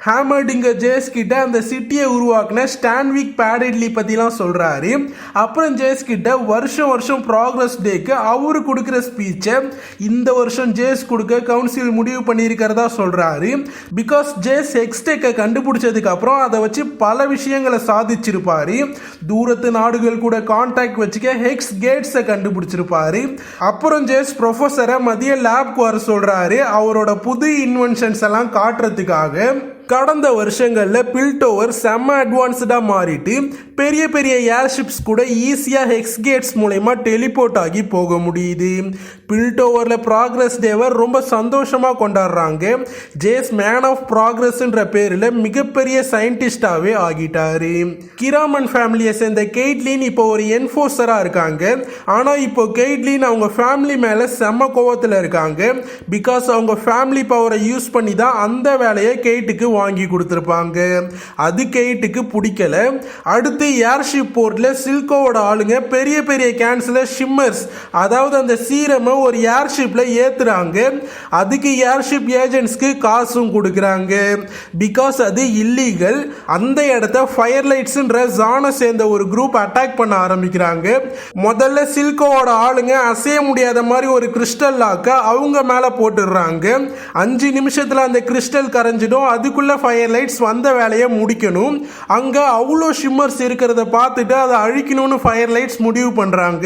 ஹேமர்டிங்கர் ஜேஸ் கிட்ட அந்த சிட்டியை உருவாக்குன ஸ்டான்விக் பேடிட்லி பத்திலாம் சொல்றாரு. அப்புறம் ஜேஸ் கிட்ட வருஷம் வருஷம் ப்ராக்ரஸ் டேக்கு அவரு கொடுக்கிற ஸ்பீச்சை இந்த வருஷம் ஜேஸ் கொடுக்க கவுன்சில் முடிவு பண்ணியிருக்கிறதா சொல்றாரு. பிகாஸ் ஜேஸ் ஹெக்ஸ்டெக்கை கண்டுபிடிச்சதுக்கு அப்புறம் அதை வச்சு பல விஷயங்களை சாதிச்சிருப்பாரு. தூரத்து நாடுகள் கூட கான்டாக்ட் வச்சுக்க ஹெக்ஸ் கேட்ஸை கண்டுபிடிச்சிருப்பாரு. அப்புறம் ஜேஸ் ப்ரொஃபஸரை மதிய லேப்க்கு வர சொல்றாரு, அவரோட புது இன்வென்ஷன்ஸ் எல்லாம் காட்டுறதுக்காக. கடந்த வருஷங்கள்ல பில்டோவர் செம்ம அட்வான்ஸ்டா மாறிட்டு பெரிய பெரிய ஏர்ஷிப்ஸ் கூட ஈஸியா ஹெக்ஸ் கேட்ஸ் மூலமா டெலிபோர்ட் ஆகி போக முடியுது. பில்டோவர்ல ப்ராக்ரஸ் டேவை ரொம்ப சந்தோஷமா கொண்டாடுறாங்க. ஜேஸ் மேன் ஆஃப் ப்ராக்ரஸ்ன்ற பேர்ல மிகப்பெரிய சயின்டிஸ்டாவே ஆகிட்டாரு. கிராமன் ஃபேமிலியை சேர்ந்த கெய்ட்லின் இப்போ ஒரு என்ஃபோர்ஸரா இருக்காங்க. ஆனா இப்போ கெய்ட்லின் அவங்க ஃபேமிலி மேல செம்ம கோவத்துல இருக்காங்க. பிகாஸ் அவங்க ஃபேமிலி பவரை யூஸ் பண்ணி தான் அந்த வேலையை கெய்ட்டுக்கு வாங்கி கொடுத்திருப்பாங்க. அது கெய்ட்டுக்கு பிடிக்கல. அடுத்து ஏர்ஷிப் போர்ட்ல சில்கோவோட ஆளுங்க பெரிய பெரிய கேன்ஸ்ல ஷிம்மர்ஸ், அதாவது அந்த சீரமை ஒரு ஏர்ஷிப்ல ஏத்துறாங்க. அதுக்கு ஏர்ஷிப் ஏஜென்ட்ஸ்க்கு காசும் கொடுக்கறாங்க. பிகாஸ் அது இல்லீகல். அந்த இடத்த ஃபயர்லைட்ஸ்ன்ற ஜானை சேர்ந்த ஒரு குரூப் அட்டாக் பண்ண ஆரம்பிக்கிறாங்க. முதல்ல சில்கோவோட ஆளுங்க அசைய முடியாத மாதிரி ஒரு கிறிஸ்டல் லாக்க அவங்க மேல போட்டுடுறாங்க. 5 நிமிஷத்துல அந்த கிறிஸ்டல் கரைஞ்சிடும். அதுக்குள்ள ஃபயர் லைட்ஸ் வந்த வேலையை முடிக்கணும். அங்க அவ்வளோ ஷிம்மர்ஸ் இருக்கிறத பார்த்துட்டு அதை அழிக்கணும்னு ஃபயர் லைட்ஸ் முடிவு பண்றாங்க.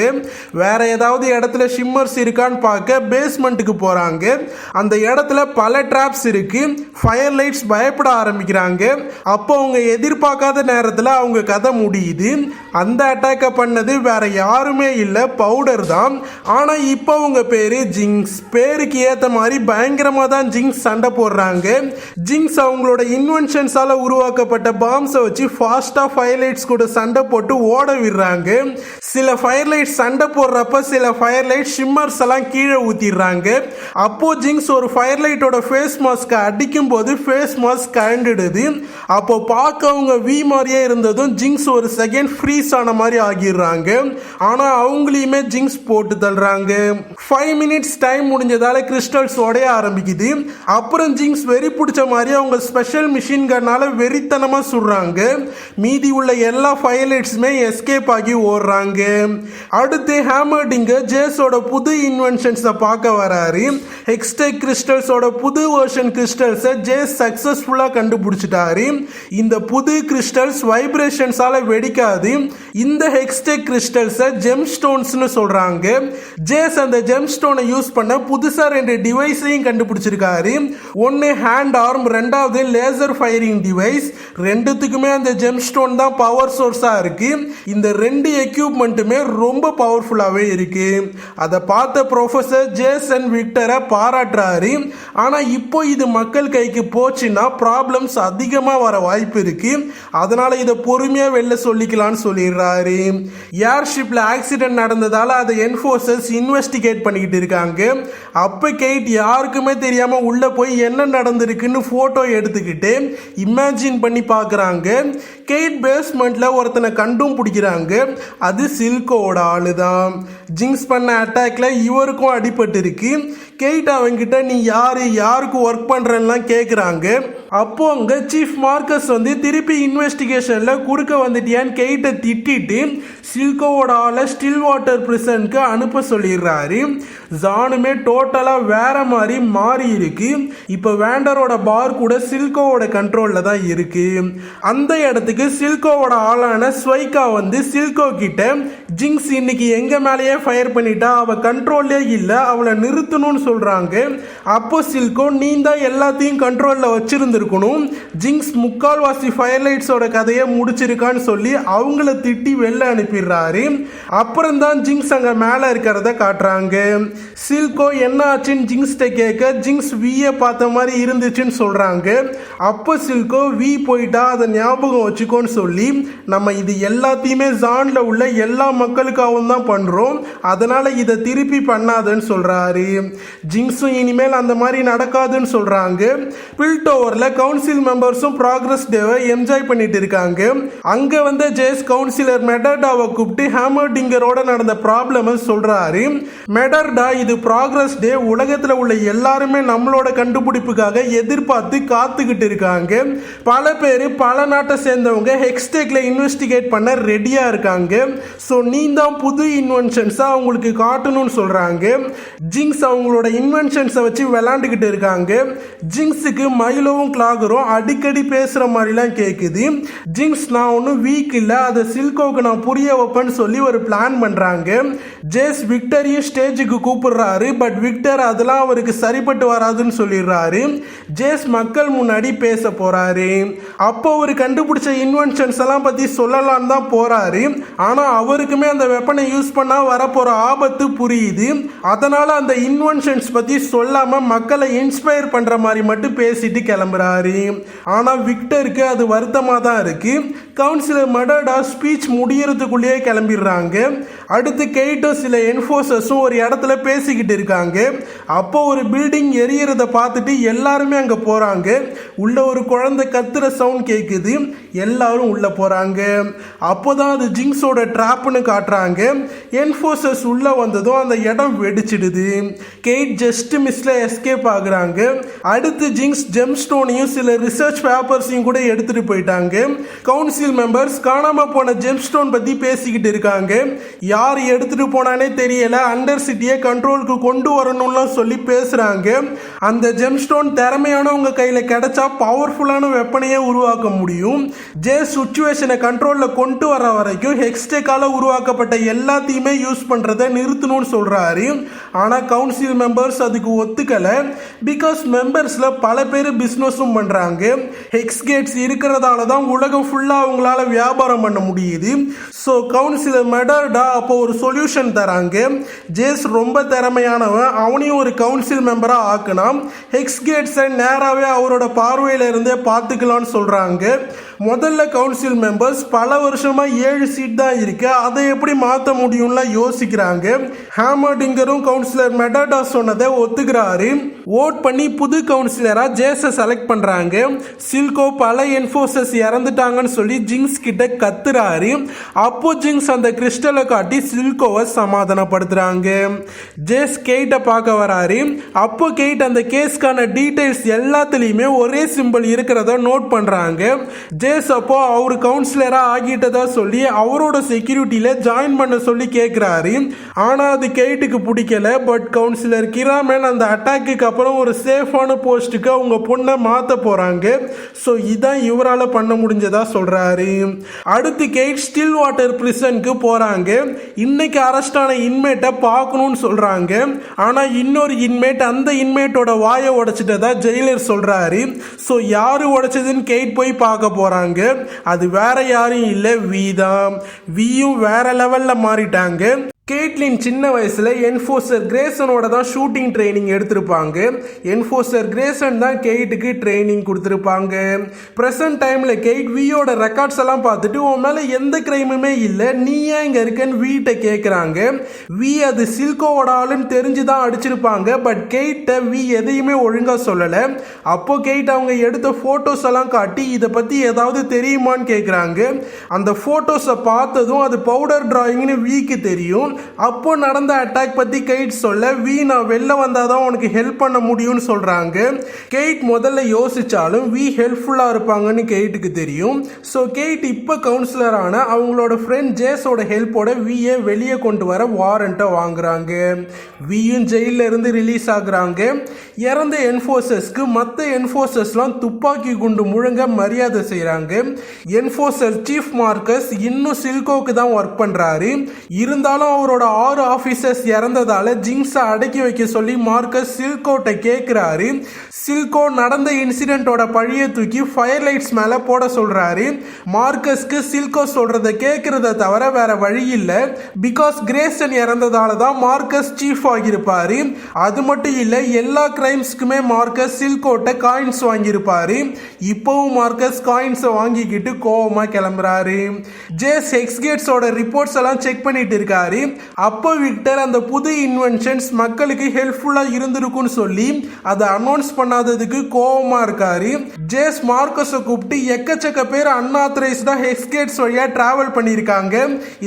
வேற ஏதாவது இடத்துல ஷிம்மர்ஸ் இருக்கான்னு பார்க்க பேஸ்மெண்ட்டுக்கு போறாங்க. அந்த இடத்துல பல ட்ராப்ஸ் இருக்கு. ஃபயர் லைட்ஸ் பயப்பட ஆரம்பிக்கிறாங்க. அப்போ அவங்க எதிர்பார்க்காத நேரத்தில் அவங்க கதை முடியுது. அந்த அட்டாக்கை பண்ணது வேற யாருமே இல்லை, பவுடர் தான். ஆனா இப்போ அவங்க பேரு ஜிங்ஸ். பேருக்கு ஏத்த மாதிரி பயங்கரமா தான் ஜிங்ஸ் சண்டை போடுறாங்க. ஜிங்ஸ் அவங்களோட இன்வென்ஷன்ஸால உருவாக்கப்பட்ட பாம்ஸை வச்சு ஃபாஸ்டா ஃபயர்லைட்ஸ் கூட சண்டை போட்டு ஓட விடுறாங்க. சில ஃபயர்லைட்ஸ் சண்டை போடுறப்ப சில ஃபயர்லைட் ஷிம்மர்ஸ் எல்லாம் கீழே ஊத்திடுறாங்க. அப்போ ஜிங்ஸ் ஒரு ஃபயர்லைட்டோட ஃபேஸ் மாஸ்கை அடிக்கும் போது ஃபேஸ் மாஸ்க் கழண்டுடுது. அப்போ பார்க்க அவங்க வி மாதிரியே இருந்ததும் ஜிங்ஸ் ஒரு செகண்ட் ஃப்ரீஸ் ஆன மாதிரி ஆகிடுறாங்க. ஆனா அவங்களையுமே ஜிங்ஸ் போட்டு தள்ளுறாங்க. 5 மினிட்ஸ் டைம் முடிஞ்சதால கிறிஸ்டல்ஸ் உடைய ஆரம்பிக்குது. அப்புறம் ஜிங்ஸ் வெறி பிடிச்ச மாதிரி அவங்க ஸ்பெஷல் மிஷின் கன்னால வெறித்தனமா சுடுறாங்க. மீதி உள்ள எல்லா ஃபயர்லைட்ஸுமே எஸ்கேப் ஆகி ஓடுறாங்க. அடுத்து ஹேமர்டிங்கர் ஜேஸோட புது இன்வென்ஷன்ஸை பார்க்க வராரு. ஹெக்ஸ்டெக் கிறிஸ்டல்ஸோட புது வெர்ஷன் கிறிஸ்டல்ஸை ஜேஸ் சக்சஸ்ஃபுல்லா கண்டுபிடிச்சிட்டாரு. இந்த புது கிறிஸ்டல்ஸ் வைப்ரேஷன்ஸால வெடிக்காது. இந்த ஹெக்ஸ்டெக் கிறிஸ்டல்ஸை ஜெம் ஸ்டோன்ஸ்னு சொல்றாங்க. ஜேஸ் அந்த ஜெம் ஸ்டோனை யூஸ் பண்ண புதுசா 2 டிவைஸையும் கண்டுபிடிச்சிருக்காரு. ஒன்னு ஹேண்ட் ஆர்ம், ரெண்டாவது லேசர் ஃபயரிங் டிவைஸ். ரெண்டுத்துக்குமே அந்த ஜெம் ஸ்டோன் தான் பவர் சோர்ஸா இருக்கு. இந்த 2 எக்யூப்மெண்ட்டுமே ரொம்ப பவர்ஃபுல்லாவே இருக்கு. அதை பார்த்த ப்ரொஃபசர் ஜேஸ் அண்ட் விக்டரை பாராட்டுறாரு. ஆனா இப்போ இது மக்கள் கைக்கு போச்சுன்னா ப்ராப்ளம்ஸ் அதிகமா வர வாய்ப்பு இருக்கு. அதனால இதை பொறுமையா வெளில சொல்லிக்கலாம்னு சொல்லி சொல்லிடுறாரு. ஏர்ஷிப்ல ஆக்சிடென்ட் நடந்ததால அதை என்ஃபோர்சர்ஸ் இன்வெஸ்டிகேட் பண்ணிக்கிட்டு இருக்காங்க. அப்ப கெய்ட் யாருக்குமே தெரியாம உள்ள போய் என்ன நடந்திருக்குன்னு போட்டோ எடுத்துக்கிட்டு இமேஜின் பண்ணி பார்க்குறாங்க. கெய்ட் பேஸ்மெண்ட்ல ஒருத்தனை கண்டும் பிடிக்கிறாங்க. அது சில்கோட ஆளு தான். ஜிங்ஸ் பண்ண அட்டாக்ல இவருக்கும் அடிபட்டு இருக்கு. கெய்ட் அவங்கிட்ட நீ யாருக்கு ஒர்க் பண்றேன்லாம் கேட்குறாங்க. அப்போ அங்க சீஃப் மார்க்கஸ் வந்து திருப்பி இன்வெஸ்டிகேஷன்ல குறுக்க வந்துட்டியான்னு கெய்ட்டை திட்டிட்டு சில்கோவோட ஆளை ஸ்டில் வாட்டர் பிரிசனுக்கு அனுப்ப சொல்லிடுறாரு. ஜானுமே டோட்டலா வேற மாதிரி மாறி இருக்கு. இப்போ வேண்டரோட பார் கூட சில்கோவோட கண்ட்ரோல்ல தான் இருக்கு. அந்த இடத்துக்கு சில்கோவோட ஆளான ஸ்வைகா வந்து சில்கோ கிட்ட ஜிங்ஸ் இன்னைக்கு எங்க மேலேயே ஃபயர் பண்ணிட்டா, அவ கண்ட்ரோல்லே இல்ல, அவளை நிறுத்தணும்னு சொல்றாங்க. அப்போ சில்கோ நீ தான் எல்லாத்தையும் கண்ட்ரோல்ல வச்சிருந்திருக்கணும், ஜிங்ஸ் முக்கால்வாசி ஃபயர்லைட்ஸோட கதையை முடிச்சிருக்கான்னு சொல்லி அவங்கள திட்டி வெளில அனுப்பிடுறாரு. அப்புறம் தான் ஜிங்ஸ் அங்க மேல இருக்கிறத காட்டுறாங்க. சில்கோ என்ன ஆச்சுன்னு ஜிங்ஸ்ட கேட்க ஜிங்ஸ் வியை பார்த்த மாதிரி இருந்துச்சுன்னு சொல்றாங்க. அப்போ சில்கோ வி போயிட்டா அதை ஞாபகம் வச்சுக்கோன்னு சொல்லி நம்ம இது எல்லாத்தையுமே ஜான்ல உள்ள எல்லா மக்களுக்காகவும் தான் பண்றோம், அதனால இதை திருப்பி பண்ணாதுன்னு சொல்றாரு. ஜிங்ஸும் இனிமேல் அந்த மாதிரி நடக்காதுன்னு சொல்றாங்க. பில்டோவர்ல கவுன்சில் மெம்பர்ஸும் ப்ராக்ரஸ் டேவை என்ஜாய் பண்ணிட்டு இருக்காங்க. அங்க வந்த ஜேஸ் கவுன்சிலர் மெடர்டாவை கூப்பிட்டு ஹேமர்டிங்கரோட நடந்த ப்ராப்ளம் சொல்றாரு. மெடர்டா இது ப்ராக்ரஸ் டே, உலகத்துல உள்ள எல்லாருமே நம்மளோட கண்டுபிடிப்புக்காக எதிர்பார்த்து காத்துக்கிட்டு இருக்காங்க. பல பேர் பல நாட்டை சேர்ந்தவங்க ஹெக்ஸ்டேக்ல இன்வெஸ்டிகேட் பண்ண ரெடியா இருக்காங்க. ஸோ நீ தான் புது இன்வென்ஷன்ஸா அவங்களுக்கு காட்டணும்னு சொல்றாங்க. ஜிங்ஸ் அவங்களோட இன்வென்ஷன்ஸை வச்சு விளையாண்டுக்கிட்டு இருக்காங்க. ஜிங்ஸுக்கு மைலோவும் கிளாகரும் அடிக்கடி பேசுற மாதிரிலாம் கேட்குது. ஜிங்ஸ் நான் ஒன்றும் வீக் இல்லை, அதை சில்கோவுக்கு நான் புரிய வைப்பேன்னு சொல்லி ஒரு பிளான் பண்றாங்க. ஜேஸ் விக்டரையும் ஸ்டேஜுக்கு கூப்பிடுறாரு. பட் விக்டர் அதெல்லாம் அவருக்கு சரிப்பட்டு வராதுன்னு சொல்லிடுறாரு. ஜேஸ் மக்கள் முன்னாடி பேச போறாரு. அப்போ அவர் கண்டுபிடிச்ச இன்வென்ஷன்ஸ் எல்லாம் பத்தி சொல்லலாம் தான் போறாரு. ஆனா அவருக்குமே அந்த வெப்பனை யூஸ் பண்ணா வரப்போற ஆபத்து புரியுது. அதனால அந்த இன்வென்ஷன்ஸ் பத்தி சொல்லாம மக்களை இன்ஸ்பயர் பண்ற மாதிரி மட்டும் பேசிட்டு கிளம்புறாரு. ஆனா விக்டருக்கு அது வருத்தமா தான் இருக்கு. கவுன்சிலர் மெடர்டா ஸ்பீச் முடியறதுக்குள்ளேயே கிளம்பிடுறாங்க. அடுத்து கெய்ட்டும் சில என்ஃபோர்சர்ஸும் ஒரு இடத்துல பேசிக்கிட்டு இருக்காங்க. அப்போ ஒரு பில்டிங் எரியறத பார்த்துட்டு எல்லாருமே அங்க போறாங்க. உள்ள ஒரு குழந்தை கத்துற சவுண்ட் கேட்குது. எல்லாரும் உள்ள போறாங்க. அப்போதான் அது ஜிங்ஸோட ட்ராப்னு காட்டுறாங்க. என்ஃபோர்சர்ஸ் உள்ள வந்ததும் அந்த இடம் வெடிச்சிடுது. கெய்ட் ஜஸ்ட் மிஸ்ல எஸ்கேப் ஆகுறாங்க. அடுத்து ஜிங்ஸ் ஜெம்ஸ்டோனையும் சில ரிசர்ச் பேப்பர்ஸையும் கூட எடுத்துட்டு போயிட்டாங்க. கவுன்சில் மெம்பர்ஸ் காணாம போன ஜெம்ஸ்டோன் பத்தி பேசிக்கிட்டு இருக்காங்க. யார் எடுத்துட்டு போனானே தெரியல, அண்டர் சிட்டியை கண்ட்ரோலுக்கு கொண்டு வரணும்னு சொல்லி பேசுறாங்க. அந்த ஜெம்ஸ்டோன் திறமையானவங்க கையில கிடைச்சா பவர்ஃபுல்லான வெப்பனையே உருவாக்க முடியும். ஜே சிச்சுவேஷனை கண்ட்ரோல்ல கொண்டு வர வரைக்கும் ஹெக்ஸ்டேக்கால உருவாக்கப்பட்ட எல்லாத்தையுமே யூஸ் பண்றதை நிறுத்தணும்னு சொல்றாரு. ஆனா கவுன்சில் மெம்பர்ஸ் அதுக்கு ஒத்துக்கல. பிகாஸ் மெம்பர்ஸ்ல பல பேர் பிசினஸும் பண்றாங்க. ஹெக்ஸ்கேட்ஸ் இருக்கிறதால தான் உலகம் ஃபுல்லா அவங்களால வியாபாரம் பண்ண முடியுது. ஸோ கவுன்சிலர் மெடர்டா அப்போ ஒரு சொல்யூஷன் தராங்க. ஜேஸ் ரொம்ப திறமையானவன், அவனையும் ஒரு கவுன்சில் மெம்பரா ஆக்கணும். ஹெக்ஸ்கேட்ஸை நேராகவே அவரோட பார்வையில இருந்தே பார்த்துக்கலாம்னு சொல்றாங்க. முதல்ல கவுன்சில் மெம்பர்ஸ் பல வருஷமா 7 சீட் தான் இருக்கு, அதை எப்படி மாற்ற முடியும்ல யோசிக்கிறாங்க. ஹேமர்டிங்கரும் கவுன்சிலர் மெடர்டா சொன்னதை ஒத்துக்கிறாரு. ஓட் பண்ணி புது கவுன்சிலரா ஜேஸை செலக்ட் பண்றாங்க. சில்கோ பல என்ஃபோர்சர்ஸ் இறந்துட்டாங்கன்னு சொல்லி ஜிங்ஸ் கிட்ட கத்துறாரு. அப்போ ஜிங்ஸ் அந்த கிறிஸ்டலை காட்டி சில்கோவை சமாதானப்படுத்துறாங்க. ஜேஸ் கெய்ட்டை பார்க்க வராரு. அப்போ கெய்ட் அந்த கேஸ்க்கான டீடைல்ஸ் எல்லாத்துலயுமே ஒரே சிம்பிள் இருக்கிறத நோட் பண்றாங்க. ஜேஸ் அப்போ அவர் கவுன்சிலரா ஆகிட்டதா சொல்லி அவரோட செக்யூரிட்டியில ஜாயின் பண்ண சொல்லி கேட்கிறாரு. ஆனா அது கெய்ட்டுக்கு பிடிக்கல. பட் கவுன்சிலர் கிராமன் அந்த அட்டாக்கு அப்புறம் ஒரு சேஃபான போஸ்ட்டுக்கு அவங்க பொண்ணை மாத்த போறாங்க. ஸோ இதான் இவரால் பண்ண முடிஞ்சதா சொல்றாரு. அடுத்து கெய்ட் ஸ்டில் வாட்டர் பிரிசனுக்கு போறாங்க. இன்னைக்கு அரெஸ்ட் ஆன இன்மேட்டை பார்க்கணும்னு சொல்றாங்க. ஆனா இன்னொரு இன்மேட் அந்த இன்மேட்டோட வாயை உடைச்சிட்டதா ஜெயிலர் சொல்றாரு. ஸோ யாரு உடைச்சதுன்னு கெய்ட் போய் பார்க்க போறாங்க. அது வேற யாரும் இல்லை, வி தான். வியும் வேற லெவல்ல மாறிட்டாங்க. கேட்லின் சின்ன வயசுல என்ஃபோர்சர் கிரேசனோட தான் ஷூட்டிங் ட்ரைனிங் எடுத்திருப்பாங்க. என்ஃபோர்சர் கிரேசன் தான் கெய்ட்டுக்கு ட்ரைனிங் கொடுத்துருப்பாங்க. ப்ரெசன்ட் டைம்ல கெய்ட் வியோட ரெக்கார்ட்ஸ் எல்லாம் பார்த்துட்டு உன் மேல எந்த கிரைமுமே இல்லை, நீ ஏன் இங்க இருக்கன்னு வீட்டை கேட்குறாங்க. வி அது சில்கோவோட ஆளுன்னு தெரிஞ்சுதான் அடிச்சிருப்பாங்க. பட் கெய்ட்ட வி எதையுமே ஒழுங்கா சொல்லல. அப்போ கெய்ட் அவங்க எடுத்த போட்டோஸ் எல்லாம் காட்டி இதை பத்தி ஏதாவது தெரியுமான்னு கேட்குறாங்க. அந்த போட்டோஸை பார்த்ததும் அது பவுடர் டிராயிங்னு விக்கு தெரியும். அப்போ நடந்த அட்டாக் பத்தி கெய்ட் சொல்ல வி நான் வெளில வந்தாதான் உனக்கு ஹெல்ப் பண்ண முடியும்னு சொல்றாங்க. கெய்ட் முதல்ல யோசிச்சாலும் வி ஹெல்ப்ஃபுல்லா இருப்பாங்கன்னு கெய்ட்டுக்கு தெரியும். ஸோ கெய்ட் இப்போ கவுன்சிலரான அவங்களோட ஃப்ரெண்ட் ஜேஸோட ஹெல்ப்போட வியை வெளியே கொண்டு வர வாரண்ட்டை வாங்குறாங்க. வியும் ஜெயில இருந்து ரிலீஸ் ஆகுறாங்க. இறந்த என்ஃபோர்சர்ஸ்க்கு மற்ற என்ஃபோர்சர்ஸ்லாம் துப்பாக்கி குண்டு முழங்க மரியாதை செய்கிறாங்க. என்ஃபோர்சர் சீஃப் மார்க்கஸ் இன்னும் சில்கோக்கு தான் ஒர்க் பண்றாரு. இருந்தாலும் அவரோட 6 ஆபீசர்ஸ் இறந்ததால ஜிங்ஸை அடக்கி வைக்க சொல்லி மார்க்கஸ் சில்கோட்ட கேட்கிறாரு. சில்கோ நடந்த இன்சிடென்ட்டோட பழியை தூக்கி ஃபயர் லைட்ஸ் மேல போட சொல்றாரு. மார்க்கஸ்க்கு சில்கோ சொல்றத கேட்கறத தவிர வேற வழி இல்லை. பிகாஸ் கிரேசன் இறந்ததால தான் மார்க்கஸ் சீஃப் ஆகியிருப்பாரு. அது மட்டும் இல்லை, எல்லா கிரைம்ஸ்க்குமே மார்க்கஸ் சில்கோட்ட காயின்ஸ் வாங்கியிருப்பாரு. இப்போவும் மார்க்கஸ் காயின்ஸை வாங்கிக்கிட்டு கோவமா கிளம்புறாரு. ஜேஸ் எக்ஸ்கேட்ஸோட ரிப்போர்ட்ஸ் எல்லாம் செக் பண்ணிட்டு இருக்காரு. அப்போ விக்டர் அந்த புது இன்வென்ஷன்ஸ் மக்களுக்கு ஹெல்ப்ஃபுல்லா இருந்திருக்கும்னு சொல்லி அதை அனௌன்ஸ் பண்ணாததுக்கு கோவமா இருக்காரு. ஜேஸ் மார்க்கஸை கூப்பிட்டு எக்கச்சக்க பேர் அன்ஆத்தரைஸ்டா எஸ்கேட்ஸ் வழியா டிராவல் பண்ணியிருக்காங்க,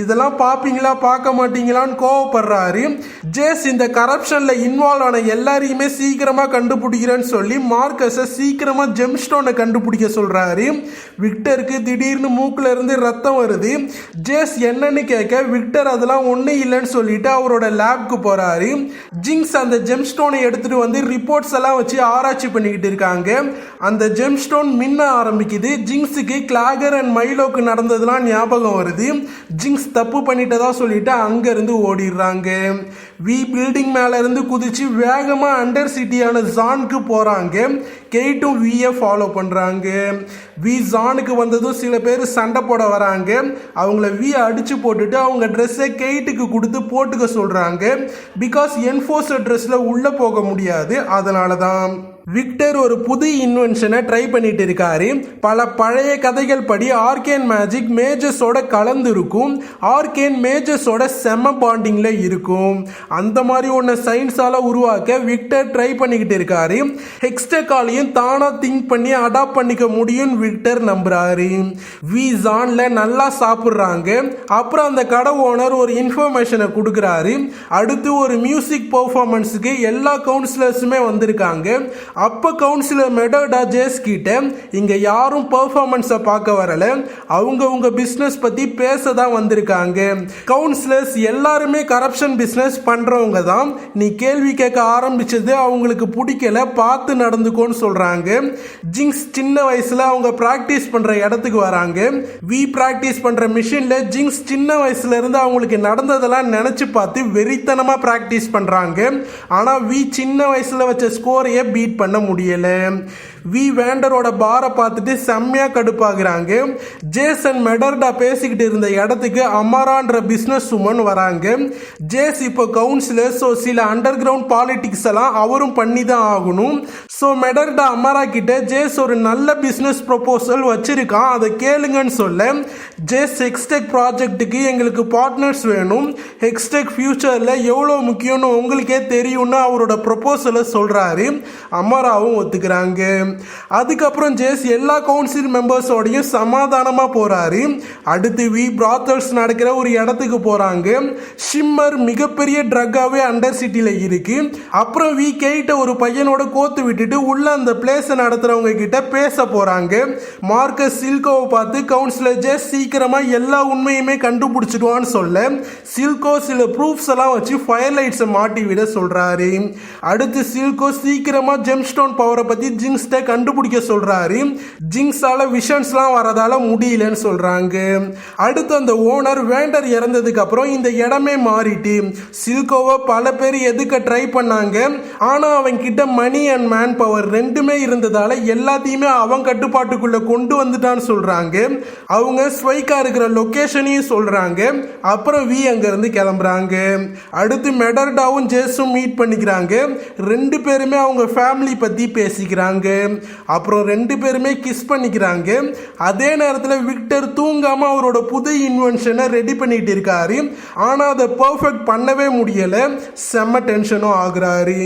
இதெல்லாம் பாப்பீங்களா பார்க்க மாட்டீங்களான்னு கோவப்படுறாரு. ஜேஸ் இந்த கரப்ஷன்ல இன்வால்வ் ஆன எல்லாரையுமே சீக்கிரமா கண்டுபிடிக்கிறேன்னு சொல்லி மார்க்கஸை சீக்கிரமா ஜெம்ஸ்டோனை கண்டுபிடிக்க சொல்றாரு. விக்டருக்கு திடீர்னு மூக்குல இருந்து ரத்தம் வருது. ஜேஸ் என்னன்னு கேட்க விக்டர் அதெல்லாம் ஒண்ணு இல்லைன்னு சொல்லிட்டு அவரோட லேப்க்கு போறாரு. ஜிங்ஸ் அந்த ஜெம்ஸ்டோனை எடுத்துட்டு வந்து ரிப்போர்ட்ஸ் எல்லாம் வச்சு ஆராய்ச்சி பண்ணிக்கிட்டு இருக்காங்க. அந்த ஜெம்ஸ்டோன் மின்ன ஆரம்பிக்குது. ஜிங்ஸுக்கு கிளாகர் அண்ட் மைலோக்கு நடந்ததுலாம் ஞாபகம் வருது. ஜிங்ஸ் தப்பு பண்ணிட்டதா சொல்லிட்டு அங்க இருந்து ஓடிடுறாங்க. வி பில்டிங் மேல இருந்து குதிச்சு வேகமா அண்டர் சிட்டியான ஜானுக்கு போறாங்க. கெய்ட்டும் வியை ஃபாலோ பண்றாங்க. வி ஜானுக்கு வந்ததும் சில பேர் சண்டை போட வராங்க. அவங்கள வி அடிச்சு போட்டுட்டு அவங்க ட்ரெஸ்ஸை கெய்ட்டுக்கு கொடுத்து போட்டுக்க சொல்றாங்க. பிகாஸ் என்ஃபோர்சர் ட்ரெஸ்ல உள்ள போக முடியாது, அதனால தான். விக்டர் ஒரு புது இன்வென்ஷனை ட்ரை பண்ணிட்டு இருக்காரு. பல பழைய கதைகள் படி ஆர்கேன் மேஜிக் மேஜஸோட கலந்து இருக்கும். ஆர்கேன் மேஜஸோட செம பாண்டிங்ல இருக்கும். அந்த மாதிரி ஒன்று சயின்ஸால உருவாக்க விக்டர் ட்ரை பண்ணிக்கிட்டு இருக்காரு. ஹெக்ஸ்டெக்காலையும் தானா திங்க் பண்ணி அடாப்ட் பண்ணிக்க முடியும் விக்டர் நம்புறாரு. வி ஜான்ல நல்லா சாப்பிட்றாங்க. அப்புறம் அந்த கடை ஓனர் ஒரு இன்ஃபர்மேஷனை கொடுக்குறாரு. அடுத்து ஒரு மியூசிக் பெர்ஃபார்மன்ஸுக்கு எல்லா கவுன்சிலர்ஸுமே வந்திருக்காங்க. அப்ப கவுன்சிலர் மெடோடா ஜேஸ் கிட்ட இங்க யாரும் பெர்ஃபார்மன்ஸை பார்க்க வரல, அவங்க உங்க பிசினஸ் பத்தி பேச தான் வந்திருக்காங்க. கவுன்சிலர்ஸ் எல்லாருமே கரப்ஷன் பிசினஸ் பண்றவங்க தான். நீ கேள்வி கேட்க ஆரம்பிச்சது அவங்களுக்கு பிடிக்கல, பார்த்து நடந்துக்கோன்னு சொல்றாங்க. ஜிங்ஸ் சின்ன வயசுல அவங்க பிராக்டிஸ் பண்ற இடத்துக்கு வராங்க. வி பிராக்டிஸ் பண்ற மிஷின்ல ஜிங்ஸ் சின்ன வயசுல இருந்து அவங்களுக்கு நடந்ததெல்லாம் நினைச்சு பார்த்து வெறித்தனமா பிராக்டிஸ் பண்றாங்க. ஆனா வி சின்ன வயசுல வச்ச ஸ்கோரையே பீட் பண்ண முடியல. வி வேண்டரோட பாரை பார்த்துட்டு செம்மையா கடுப்பாகிறாங்க. ஜேசன் மெடர்டா பேசிக்கிட்டு இருந்த இடத்துக்கு அமரான்ற பிசினஸ் உமன் வராங்க. ஜேஸ் இப்போ கவுன்சிலர், ஸோ சில அண்டர் கிரவுண்ட் பாலிடிக்ஸ் எல்லாம் அவரும் பண்ணி தான் ஆகணும். ஸோ மெடர்டா அமரா கிட்ட ஜேஸ் ஒரு நல்ல பிசினஸ் ப்ரொபோசல் வச்சிருக்கான், அதை கேளுங்கன்னு சொல்ல ஜேஸ் ஹெக்ஸ்டெக் ப்ராஜெக்ட்டுக்கு எங்களுக்கு பார்ட்னர்ஸ் வேணும், ஹெக்ஸ்டெக் ஃபியூச்சர்ல எவ்வளோ முக்கியம்னு உங்களுக்கே தெரியும்னு அவரோட ப்ரொபோசலை சொல்றாரு. அமராவும் ஒத்துக்கிறாங்க. அதுக்கப்புறம் ஜேஸ் எல்லா கவுன்சில் மெம்பர்ஸோடையும் சமாதானமா போறாரு. அடுத்து வி பிராத்தல்ஸ் நடக்கிற ஒரு இடத்துக்கு போறாங்க. ஷிம்மர் மிகப்பெரிய ட்ரக்காவே அண்டர் சிட்டில இருக்கு. அப்புறம் வி கெய்ட்ட ஒரு பையனோட கோத்து விட்டுட்டு உள்ள அந்த பிளேஸை நடத்துறவங்க கிட்ட பேச போறாங்க. மார்க்கஸ் சில்கோவை பார்த்து கவுன்சிலர் ஜேஸ் சீக்கிரமா எல்லா உண்மையுமே கண்டுபிடிச்சிடுவான்னு சொல்ல சில்கோ சில ப்ரூஃப்ஸ் எல்லாம் வச்சு ஃபயர் லைட்ஸை மாட்டி விட சொல்றாரு. அடுத்து சில்கோ சீக்கிரமா ஜெம்ஸ்டோன் பவரை பத்தி ஜிங்ஸ்ட கண்டுபிடிக்க சொல்றாரு. ஜிங்ஸால விஷன்ஸ்லாம் வரதால முடியலன்னு சொல்றாங்க. அடுத்து அந்த ஓனர் வேண்டர் இறந்ததுக்கு அப்புறம் இந்த இடமே மாறிட்டு சில்கோவை பல பேர் எதுக்க ட்ரை பண்ணாங்க. ஆனா அவங்க கிட்ட மணி அண்ட் மேன் பவர் ரெண்டுமே இருந்ததால எல்லாத்தையுமே அவன் கட்டுப்பாட்டுக்குள்ள கொண்டு வந்துட்டான்னு சொல்றாங்க. அவங்க ஸ்வைக்கா இருக்கிற லொகேஷனையும் சொல்றாங்க. அப்புறம் வி அங்க இருந்து கிளம்புறாங்க. அடுத்து மெடர்டாவும் ஜேஸும் மீட் பண்ணிக்கிறாங்க. ரெண்டு பேருமே அவங்க ஃபேமிலி பத்தி பேசிக்கிறாங்க. அப்புறம் ரெண்டு பேருமே கிஸ் பண்ணிக்கிறாங்க. அதே நேரத்தில் விக்டர் தூங்காம அவரோட புது இன்வென்ஷனை ரெடி பண்ணிட்டு இருக்காரு. ஆனா அதை பர்ஃபெக்ட் பண்ணவே முடியல. செம்ம டென்ஷனும் ஆகுறாரு.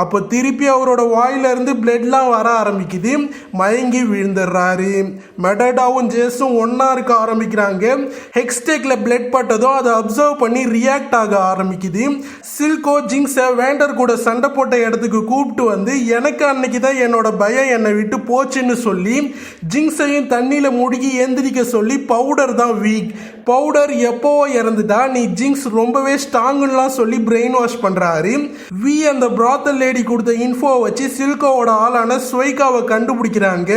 அப்போ திருப்பி அவரோட வாயில இருந்து பிளட்லாம் வர ஆரம்பிக்குது. மயங்கி விழுந்துடுறாரு. மெடர்டாவும் ஜேஸும் ஒன்னா இருக்க ஆரம்பிக்கிறாங்க. ஹெக்ஸ்டேக்ல பிளட் பட்டதும் அதை அப்சர்வ் பண்ணி ரியாக்ட் ஆக ஆரம்பிக்குது. சில்கோ ஜிங்ஸை வேண்டர் கூட சண்டை போட்ட இடத்துக்கு கூப்பிட்டு வந்து எனக்கு அன்னைக்கு தான் என்னோட பயம் என்னை விட்டு போச்சுன்னு சொல்லி ஜிங்ஸையும் தண்ணியில முழுகி எந்திரிக்க சொல்லி பவுடர் தான் வீக், பவுடர் எப்போ இறந்துட்டா நீ ஜிங்ஸ் ரொம்பவே ஸ்ட்ராங்குலாம் சொல்லி பிரெயின் வாஷ் பண்றாரு. வி அந்த பிராத்தல் லேடி கொடுத்த இன்ஃபோ வச்சு சில்கோவோட ஆளான ஸ்வைக்காவை கண்டுபிடிக்கிறாங்க.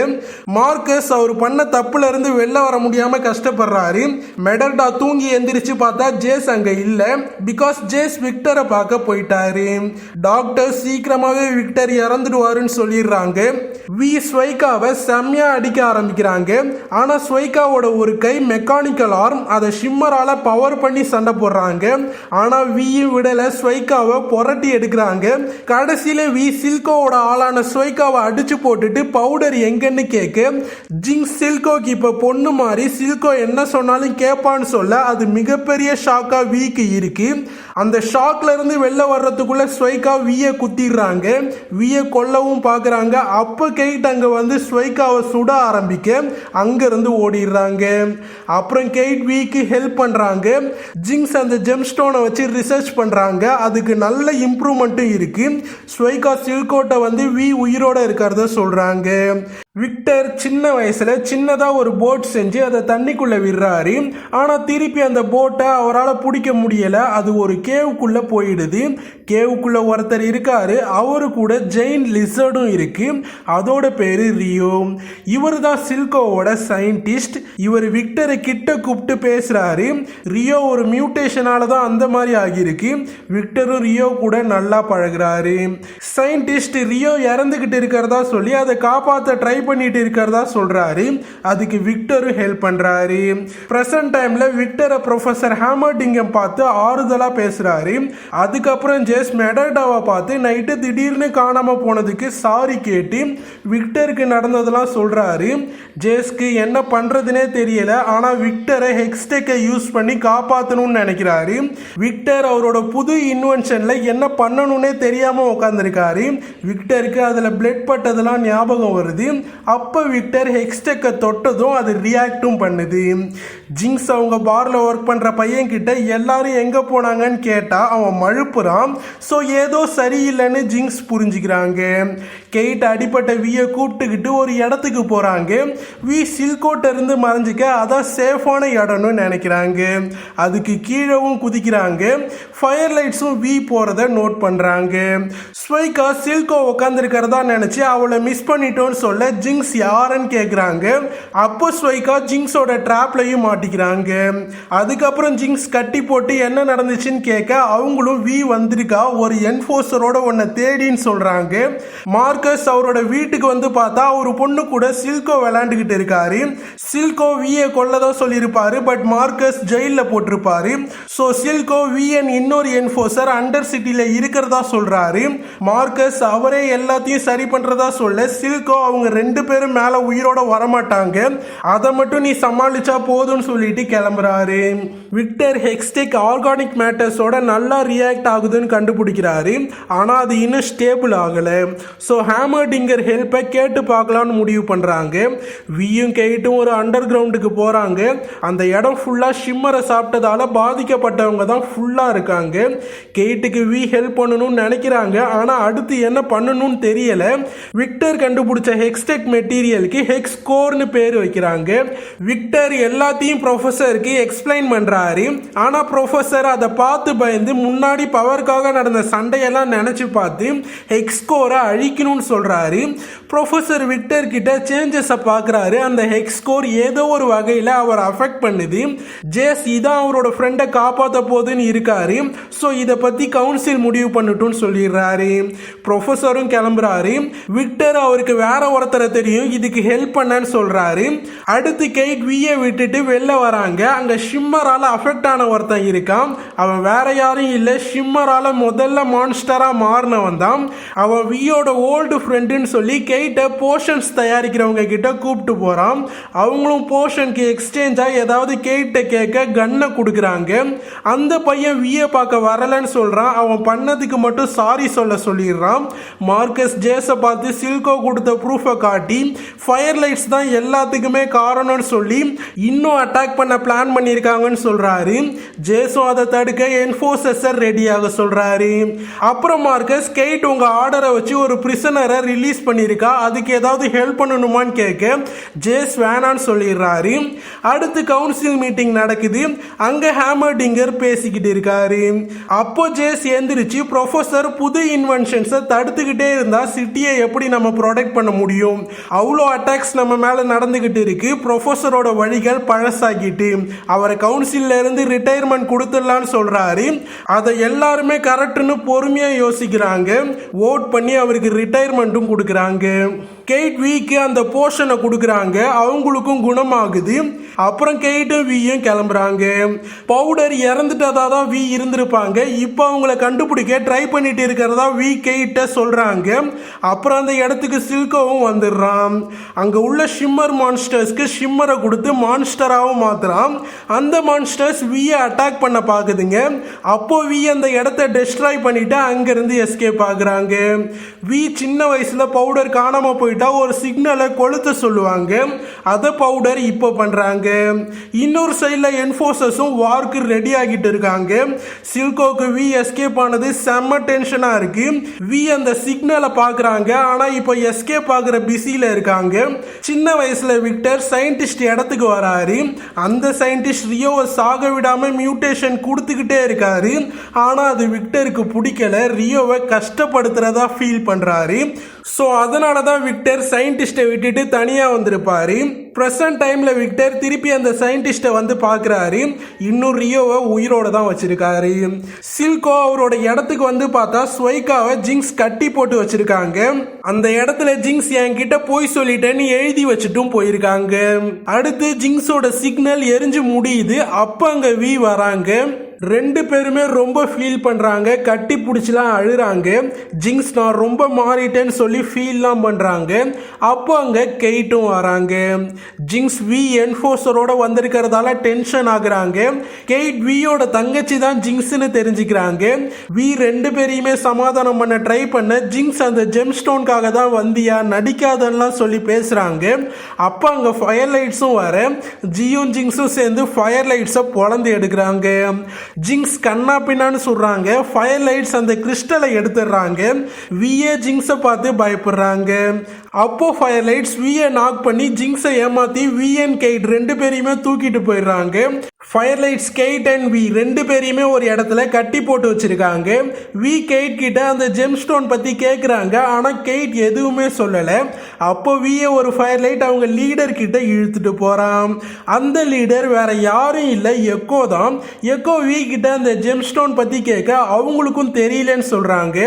மார்க்கஸ் அவர் பண்ண தப்புல இருந்து வெளில வர முடியாம கஷ்டப்படுறாரு. மெடர்டா தூங்கி எந்திரிச்சு பார்த்தா ஜேஸ் அங்க இல்ல. பிகாஸ் ஜேஸ் விக்டரை பார்க்க போயிட்டாரு. டாக்டர் சீக்கிரமாவே விக்டர் இறந்துடுவாருன்னு சொல்லிடுறாங்க. வி ஸ்வைக்காவை செம்மையா அடிக்க ஆரம்பிக்கிறாங்க. ஆனா ஸ்வைக்காவோட ஒரு கை மெக்கானிக்கல் ஆர்ம், அதை ஷிம்மரால பவர் பண்ணி சண்டை போடுறாங்க. ஆனா வியும் விடல, ஸ்வைக்காவை புரட்டி எடுக்கிறாங்க. கடைசியில வி சில்கோவோட ஆளான ஸ்வைக்காவை அடிச்சு போட்டுட்டு பவுடர் எங்கன்னு கேட்க ஜிங்ஸ் சில்கோக்கு இப்ப பொண்ணு மாதிரி சில்கோ என்ன சொன்னாலும் கேட்பான்னு சொல்ல அது மிகப்பெரிய ஷாக்கா விக்கு இருக்கு. அந்த ஷாக்ல இருந்து வெளில வர்றதுக்குள்ள ஸ்வைக்கா விய குத்திடுறாங்க. விய கொல்லவும் பாக்குறாங்க. அப்ப கெய்ட் அங்க வந்து ஸ்வைக்காவை சுட ஆரம்பிக்க அங்க இருந்து ஓடிடுறாங்க. அப்புறம் கெய்ட் விக்கு ஹெல்ப் பண்றாங்க. ஜிங்ஸ் அந்த ஜெம் ஸ்டோனை வச்சு ரிசர்ச் பண்றாங்க. அதுக்கு நல்ல இம்ப்ரூவ்மெண்ட்டும் இருக்கு. ஸ்வைக்கா சில்கோட்டை வந்து வி உயிரோட இருக்கிறத சொல்றாங்க. விக்டர் சின்ன வயசுல சின்னதா ஒரு போட் செஞ்சு அதை தண்ணிக்குள்ள விடுறாரு. ஆனா திருப்பி அந்த போட்டை அவரால் பிடிக்க முடியல. அது ஒரு கேவுக்குள்ள போயிடுது. கேவுக்குள்ள ஒருத்தர் இருக்காரு. அவரு கூட ஜெயின் லிசர்டும் இருக்கு. அதோட பேரு ரியோ. இவர் தான் சில்கோவோட சயின்டிஸ்ட். இவர் விக்டரை கிட்ட கூப்பிட்டு பேசுறாரு. ரியோ ஒரு மியூட்டேஷனால தான் அந்த மாதிரி ஆகியிருக்கு. விக்டரும் ரியோ கூட நல்லா பழகுறாரு. சயின்டிஸ்ட் ரியோ இறந்துகிட்டு இருக்கிறதா சொல்லி அதை காப்பாற்ற ட்ரை பண்ணிட்டு இருக்கிறதா சொல்றாரு. அதுக்கு விக்டரும் ஹெல்ப் பண்றாரு. பிரசன்ட் டைம்ல விக்டரை ப்ரொஃபசர் ஹேமர்டிங்கம் பார்த்து ஆறுதலா பேசுறாரு. அதுக்கப்புறம் ஜேஸ் மெடர்டாவை பார்த்து நைட்டு திடீர்னு காணாம போனதுக்கு சாரி கேட்டு விக்டருக்கு நடந்ததெல்லாம் சொல்றாரு. ஜேஸ்க்கு என்ன பண்றதுனே தெரியல. ஆனா விக்டரை ஹெக்ஸ்டெக்கை யூஸ் பண்ணி காப்பாற்றணும்னு நினைக்கிறாரு. விக்டர் அவரோட புது இன்வென்ஷன்ல என்ன பண்ணணும்னே தெரியாம உட்காந்துருக்காரு. விக்டருக்கு அதுல பிளட் பட்டதெல்லாம் ஞாபகம் வருது. அப்ப விக்டர் ஹெக்ஸ்டெக்கை தொட்டதும் அது ரியாக்டும் பண்ணுது. ஜிங்ஸ் அவங்க பார்ல ஒர்க் பண்ற பையன் கிட்ட எல்லாரும் எங்க போனாங்கன்னு கேட்டா அவன் மழுப்புறான். ஸோ ஏதோ சரியில்லைன்னு ஜிங்ஸ் புரிஞ்சுக்கிறாங்க. கெய்ட் அடிப்பட்ட வியை கூப்பிட்டுக்கிட்டு ஒரு இடத்துக்கு போறாங்க. வி சில்கோட்ட இருந்து மறைஞ்சிக்க அதான் சேஃபான இடம்னு நினைக்கிறாங்க. அதுக்கு கீழவும் குதிக்கிறாங்க. ஃபயர் லைட்ஸும் வி போறத நோட் பண்றாங்க. ஸ்வைக்கா சில்கோ உட்காந்துருக்கிறதா நினைச்சு அவளை மிஸ் பண்ணிட்டோன்னு சொல்ல ஜிங்ஸ் யாருன்னு கேட்குறாங்க. அப்போ ஸ்வைக்கா ஜிங்ஸோட ட்ராப்லையும் மாட்டிக்கிறாங்க. அதுக்கப்புறம் ஜிங்ஸ் கட்டி போட்டு என்ன நடந்துச்சுன்னு கேட்க அவங்களும் வி வந்திருக்கா ஒரு என்ஃபோர்ஸரோட உன்னை தேடின்னு சொல்றாங்க. மார்க்கஸ் அவரோட வீட்டுக்கு வந்து பார்த்தா ஒரு பொண்ணு கூட சில்கோ விளையாண்டுகிட்டு இருக்காரு. சில்கோ வியை கொல்லதான் சொல்லியிருப்பாரு. பட் மார்க்கஸ் ஜெயில போட்டிருப்பாரு. ஸோ சில்கோ விஎன் இன்னொரு என்ஃபோர்ஸர் அண்டர் சிட்டில இருக்கிறதா சொல்றாரு. மார்க்கஸ் அவரே எல்லாத்தையும் சரி பண்றதா சொல்ல சில்கோ அவங்க ரெண்டு பேரும் மேல உயிரோட வரமாட்டாங்க, அதை மட்டும் நீ சமாளிச்சா போதும்னு சொல்லிட்டு கிளம்புறாரு. விக்டர் ஹெக்ஸ்டெக் ஆர்கானிக் மேட்டர்ஸோட நல்லா ரியாக்ட் ஆகுதுன்னு கண்டுபிடிக்கிறாரு. ஆனா அது இன்னும் ஸ்டேபிள் ஆகல. ஸோ ஹேமர்டிங்கர் ஹெல்ப்பை கேட்டு பார்க்கலான்னு முடிவு பண்றாங்க. வியும் கெய்ட்டும் ஒரு அண்டர் கிரவுண்டுக்கு போறாங்க. அந்த இடம் ஃபுல்லா ஷிம்மரை சாப்பிட்டதால பாதிக்கப்பட்டவங்க தான் ஃபுல்லா இருக்காங்க. கெய்ட்டுக்கு வி ஹெல்ப் பண்ணணும்னு நினைக்கிறாங்க. ஆனா அடுத்து என்ன பண்ணணும்னு தெரியல. விக்டர் கண்டுபிடிச்ச ஹெக்ஸ்டெக் சீக்ரெட் மெட்டீரியலுக்கு ஹெக்ஸ் கோர்னு பேர் வைக்கிறாங்க. விக்டர் எல்லாத்தையும் ப்ரொஃபஸருக்கு எக்ஸ்பிளைன் பண்றாரு. ஆனா ப்ரொஃபஸர் அதை பார்த்து பயந்து முன்னாடி பவருக்காக நடந்த சண்டையெல்லாம் நினைச்சு பார்த்து ஹெக்ஸ் கோரை அழிக்கணும்னு சொல்றாரு. ப்ரொஃபஸர் விக்டர் கிட்ட சேஞ்சஸை பார்க்குறாரு. அந்த ஹெக்ஸ் கோர் ஏதோ ஒரு வகையில் அவர் அஃபெக்ட் பண்ணுது. ஜேஸ் இதான் அவரோட ஃப்ரெண்டை காப்பாற்ற போதுன்னு இருக்காரு. ஸோ இதை பற்றி கவுன்சில் முடிவு பண்ணட்டும்னு சொல்லிடுறாரு. ப்ரொஃபஸரும் கிளம்புறாரு. விக்டர் அவருக்கு வேற ஒருத்தரை தெரியும் இதுக்கு ஹெல்ப் பண்ணன்னு சொல்றாரு. அடுத்து கெய்ட் வியை விட்டுட்டு வெளில வராங்க. அங்க ஷிம்மரால அஃபெக்ட் ஆன ஒருத்தன் இருக்கான். அவன் வேற யாரும் இல்லை, ஷிம்மரால முதல்ல மான்ஸ்டரா மாறினவன் தான். அவன் வியோட ஓல்டு ஃப்ரெண்டுன்னு சொல்லி கெய்ட்டை போஷன்ஸ் தயாரிக்கிறவங்க கிட்ட கூப்பிட்டு போறான். அவங்களும் போஷனுக்கு எக்ஸ்சேஞ்சா ஏதாவது கெய்ட்ட கேட்க கன்னை கொடுக்குறாங்க. அந்த பையன் வியை பார்க்க வரலன்னு சொல்றான். அவன் பண்ணதுக்கு மட்டும் சாரி சொல்ல சொல்லிடுறான். மார்க்கஸ் ஜேஸை பார்த்து சில்கோ கொடுத்த ப்ரூஃபை காட்டி ஃபயர் லைட்ஸ் தான் எல்லாத்துக்குமே காரணம்னு சொல்லி இன்னும் அட்டாக் பண்ண பிளான் பண்ணியிருக்காங்கன்னு சொல்றாரு. ஜேஸும் அதை தடுக்க என்ஃபோர்சஸை ரெடியாக சொல்றாரு. அப்புறம் மார்க்கஸ் கெய்ட் உங்க ஆர்டரை வச்சு ஒரு பிரிசனரை ரிலீஸ் பண்ணியிருக்கா, அதுக்கு ஏதாவது ஹெல்ப் பண்ணணுமான்னு கேட்க ஜேஸ் வேணான்னு சொல்லிடுறாரு. அடுத்து கவுன்சில் மீட்டிங் நடக்குது. அங்க ஹேமர்டிங்கர் பேசிக்கிட்டு இருக்காரு. அப்போ ஜேஸ் எந்திரிச்சு ப்ரொஃபஸர் புது இன்வென்ஷன்ஸை தடுத்துக்கிட்டே இருந்தா சிட்டியை எப்படி நம்ம ப்ரொடெக்ட் பண்ண முடியும், அவ்வளோ அட்டாக்ஸ் நம்ம மேல நடந்துகிட்டு இருக்கு, ப்ரொஃபஸரோட வழிகள் பழசாகிட்டு அவரை கவுன்சில்ல இருந்து ரிட்டையர்மெண்ட் கொடுத்துடலான்னு சொல்றாரு. அதை எல்லாருமே கரெக்ட்னு பொறுமையா யோசிக்கிறாங்க. ஓட் பண்ணி அவருக்கு ரிட்டையர்மெண்ட்டும் கொடுக்குறாங்க. கெய்ட் விக்கு அந்த போர்ஷனை கொடுக்குறாங்க. அவங்களுக்கும் குணமாகுது. அப்புறம் கெய்ட்டும் வியும் கிளம்புறாங்க. பவுடர் இறந்துட்டதா தான் வி இருந்திருப்பாங்க. இப்போ அவங்கள கண்டுபிடிக்க ட்ரை பண்ணிட்டு இருக்கிறதா வி கெய்ட்ட சொல்றாங்க. அப்புறம் அந்த இடத்துக்கு சில்கோவும் வந்துடுறான். அங்க உள்ள ஷிம்மர் மான்ஸ்டர்ஸ்க்கு ஷிம்மரை கொடுத்து மான்ஸ்டராகவும் மாத்துறான். அந்த மான்ஸ்டர்ஸ் வியை அட்டாக் பண்ண பாக்குதுங்க. அப்போ வி அந்த இடத்த டெஸ்ட்ராய் பண்ணிட்டு அங்கிருந்து எஸ்கேப் ஆகுறாங்க. வி சின்ன வயசுல பவுடர் காணாம போயிட்டா ஒரு சிக்னலை கொளுத்த சொல்லுவாங்க. அதை பவுடர் இப்போ பண்றாங்க. இன்னொரு சைட்ல என்ஃபோர்சஸும் வார்க்கு ரெடி ஆகிட்டு இருக்காங்க. சில்கோக்கு வி எஸ்கேப் ஆனது செம்ம டென்ஷனா இருக்கு. வி அந்த சிக்னலை பாக்குறாங்க. ஆனா இப்போ எஸ்கேப் ஆகுற பிஸியில இருக்காங்க. சின்ன வயசுல விக்டர் சயின்டிஸ்ட் இடத்துக்கு வராரு. அந்த சயின்டிஸ்ட் ரியோவை சாக விடாம மியூட்டேஷன் கொடுத்துக்கிட்டே இருக்காரு. ஆனா அது விக்டருக்கு பிடிக்கல. ரியோவை கஷ்டப்படுத்துறதா ஃபீல் பண்றாரு. ஸோ அதனால தான் விக்டர் சயின்டிஸ்டை விட்டுட்டு தனியாக வந்திருப்பாரு. ப்ரெசன்ட் டைமில் விக்டர் திருப்பி அந்த சயின்டிஸ்டை வந்து பார்க்குறாரு. இன்னும் ரியோவை உயிரோட தான் வச்சிருக்காரு. சில்கோ அவரோட இடத்துக்கு வந்து பார்த்தா ஸ்வைக்காவை ஜிங்ஸ் கட்டி போட்டு வச்சிருக்காங்க. அந்த இடத்துல ஜிங்ஸ் என்கிட்ட போய் சொல்லிட்டேன்னு எழுதி வச்சுட்டும் போயிருக்காங்க. அடுத்து ஜிங்ஸோட சிக்னல் எரிஞ்சு முடியுது. அப்போ அங்கே வி வராங்க. ரெண்டு பேருமே ரொம்ப ஃபீல் பண்றாங்க. கட்டி பிடிச்சலாம் அழுறாங்க. ஜிங்ஸ் நான் ரொம்ப மாறிட்டேன்னு சொல்லி ஃபீல்லாம் பண்றாங்க. அப்போ அங்க கெய்ட்டும் வராங்க. ஜிங்ஸ் வி என்ஃபோர்ஸரோட வந்திருக்கிறதால டென்ஷன் ஆகுறாங்க. கெய்ட் வியோட தங்கச்சி தான் ஜிங்ஸ்னு தெரிஞ்சுக்கிறாங்க. வி ரெண்டு பேரையுமே சமாதானம் பண்ண ட்ரை பண்ண ஜிங்ஸ் அந்த ஜெம் ஸ்டோன்காக தான் வந்தியா, நடிக்காதெல்லாம் சொல்லி பேசுறாங்க. அப்போ அங்க ஃபயர் லைட்ஸும் வர ஜியும் ஜிங்ஸும் சேர்ந்து ஃபயர் லைட்ஸை பொழந்து எடுக்கிறாங்க. ஜிங்ஸ் கண்ணா பின்னான்னு சொல்றாங்க. ஃபயர் லைட்ஸ் அந்த கிறிஸ்டலை எடுத்துடுறாங்க. விஏ ஜிங்ஸை பார்த்து பயப்படுறாங்க. அப்போ ஃபயர் லைட்ஸ் விஏ நாக் பண்ணி ஜிங்ஸை ஏமாத்தி விஎன் கெய்ட் ரெண்டு பேரையுமே தூக்கிட்டு போயிடுறாங்க. Fire lights guide and we ரெண்டு பேரையுமே ஒரு இடத்துல கட்டி போட்டு வச்சிருக்காங்க. வி கெய்ட் கிட்ட அந்த ஜெம் ஸ்டோன் பத்தி கேட்குறாங்க. ஆனா கெய்ட் எதுவுமே சொல்லல. அப்போ விஏ ஒரு ஃபயர் லைட் அவங்க லீடர் கிட்ட இழுத்துட்டு போறான். அந்த லீடர் வேற யாரும் இல்லை, எக்கோ தான். எக்கோ வி கிட்ட அந்த ஜெம் ஸ்டோன் பத்தி கேட்க அவங்களுக்கும் தெரியலன்னு சொல்றாங்க.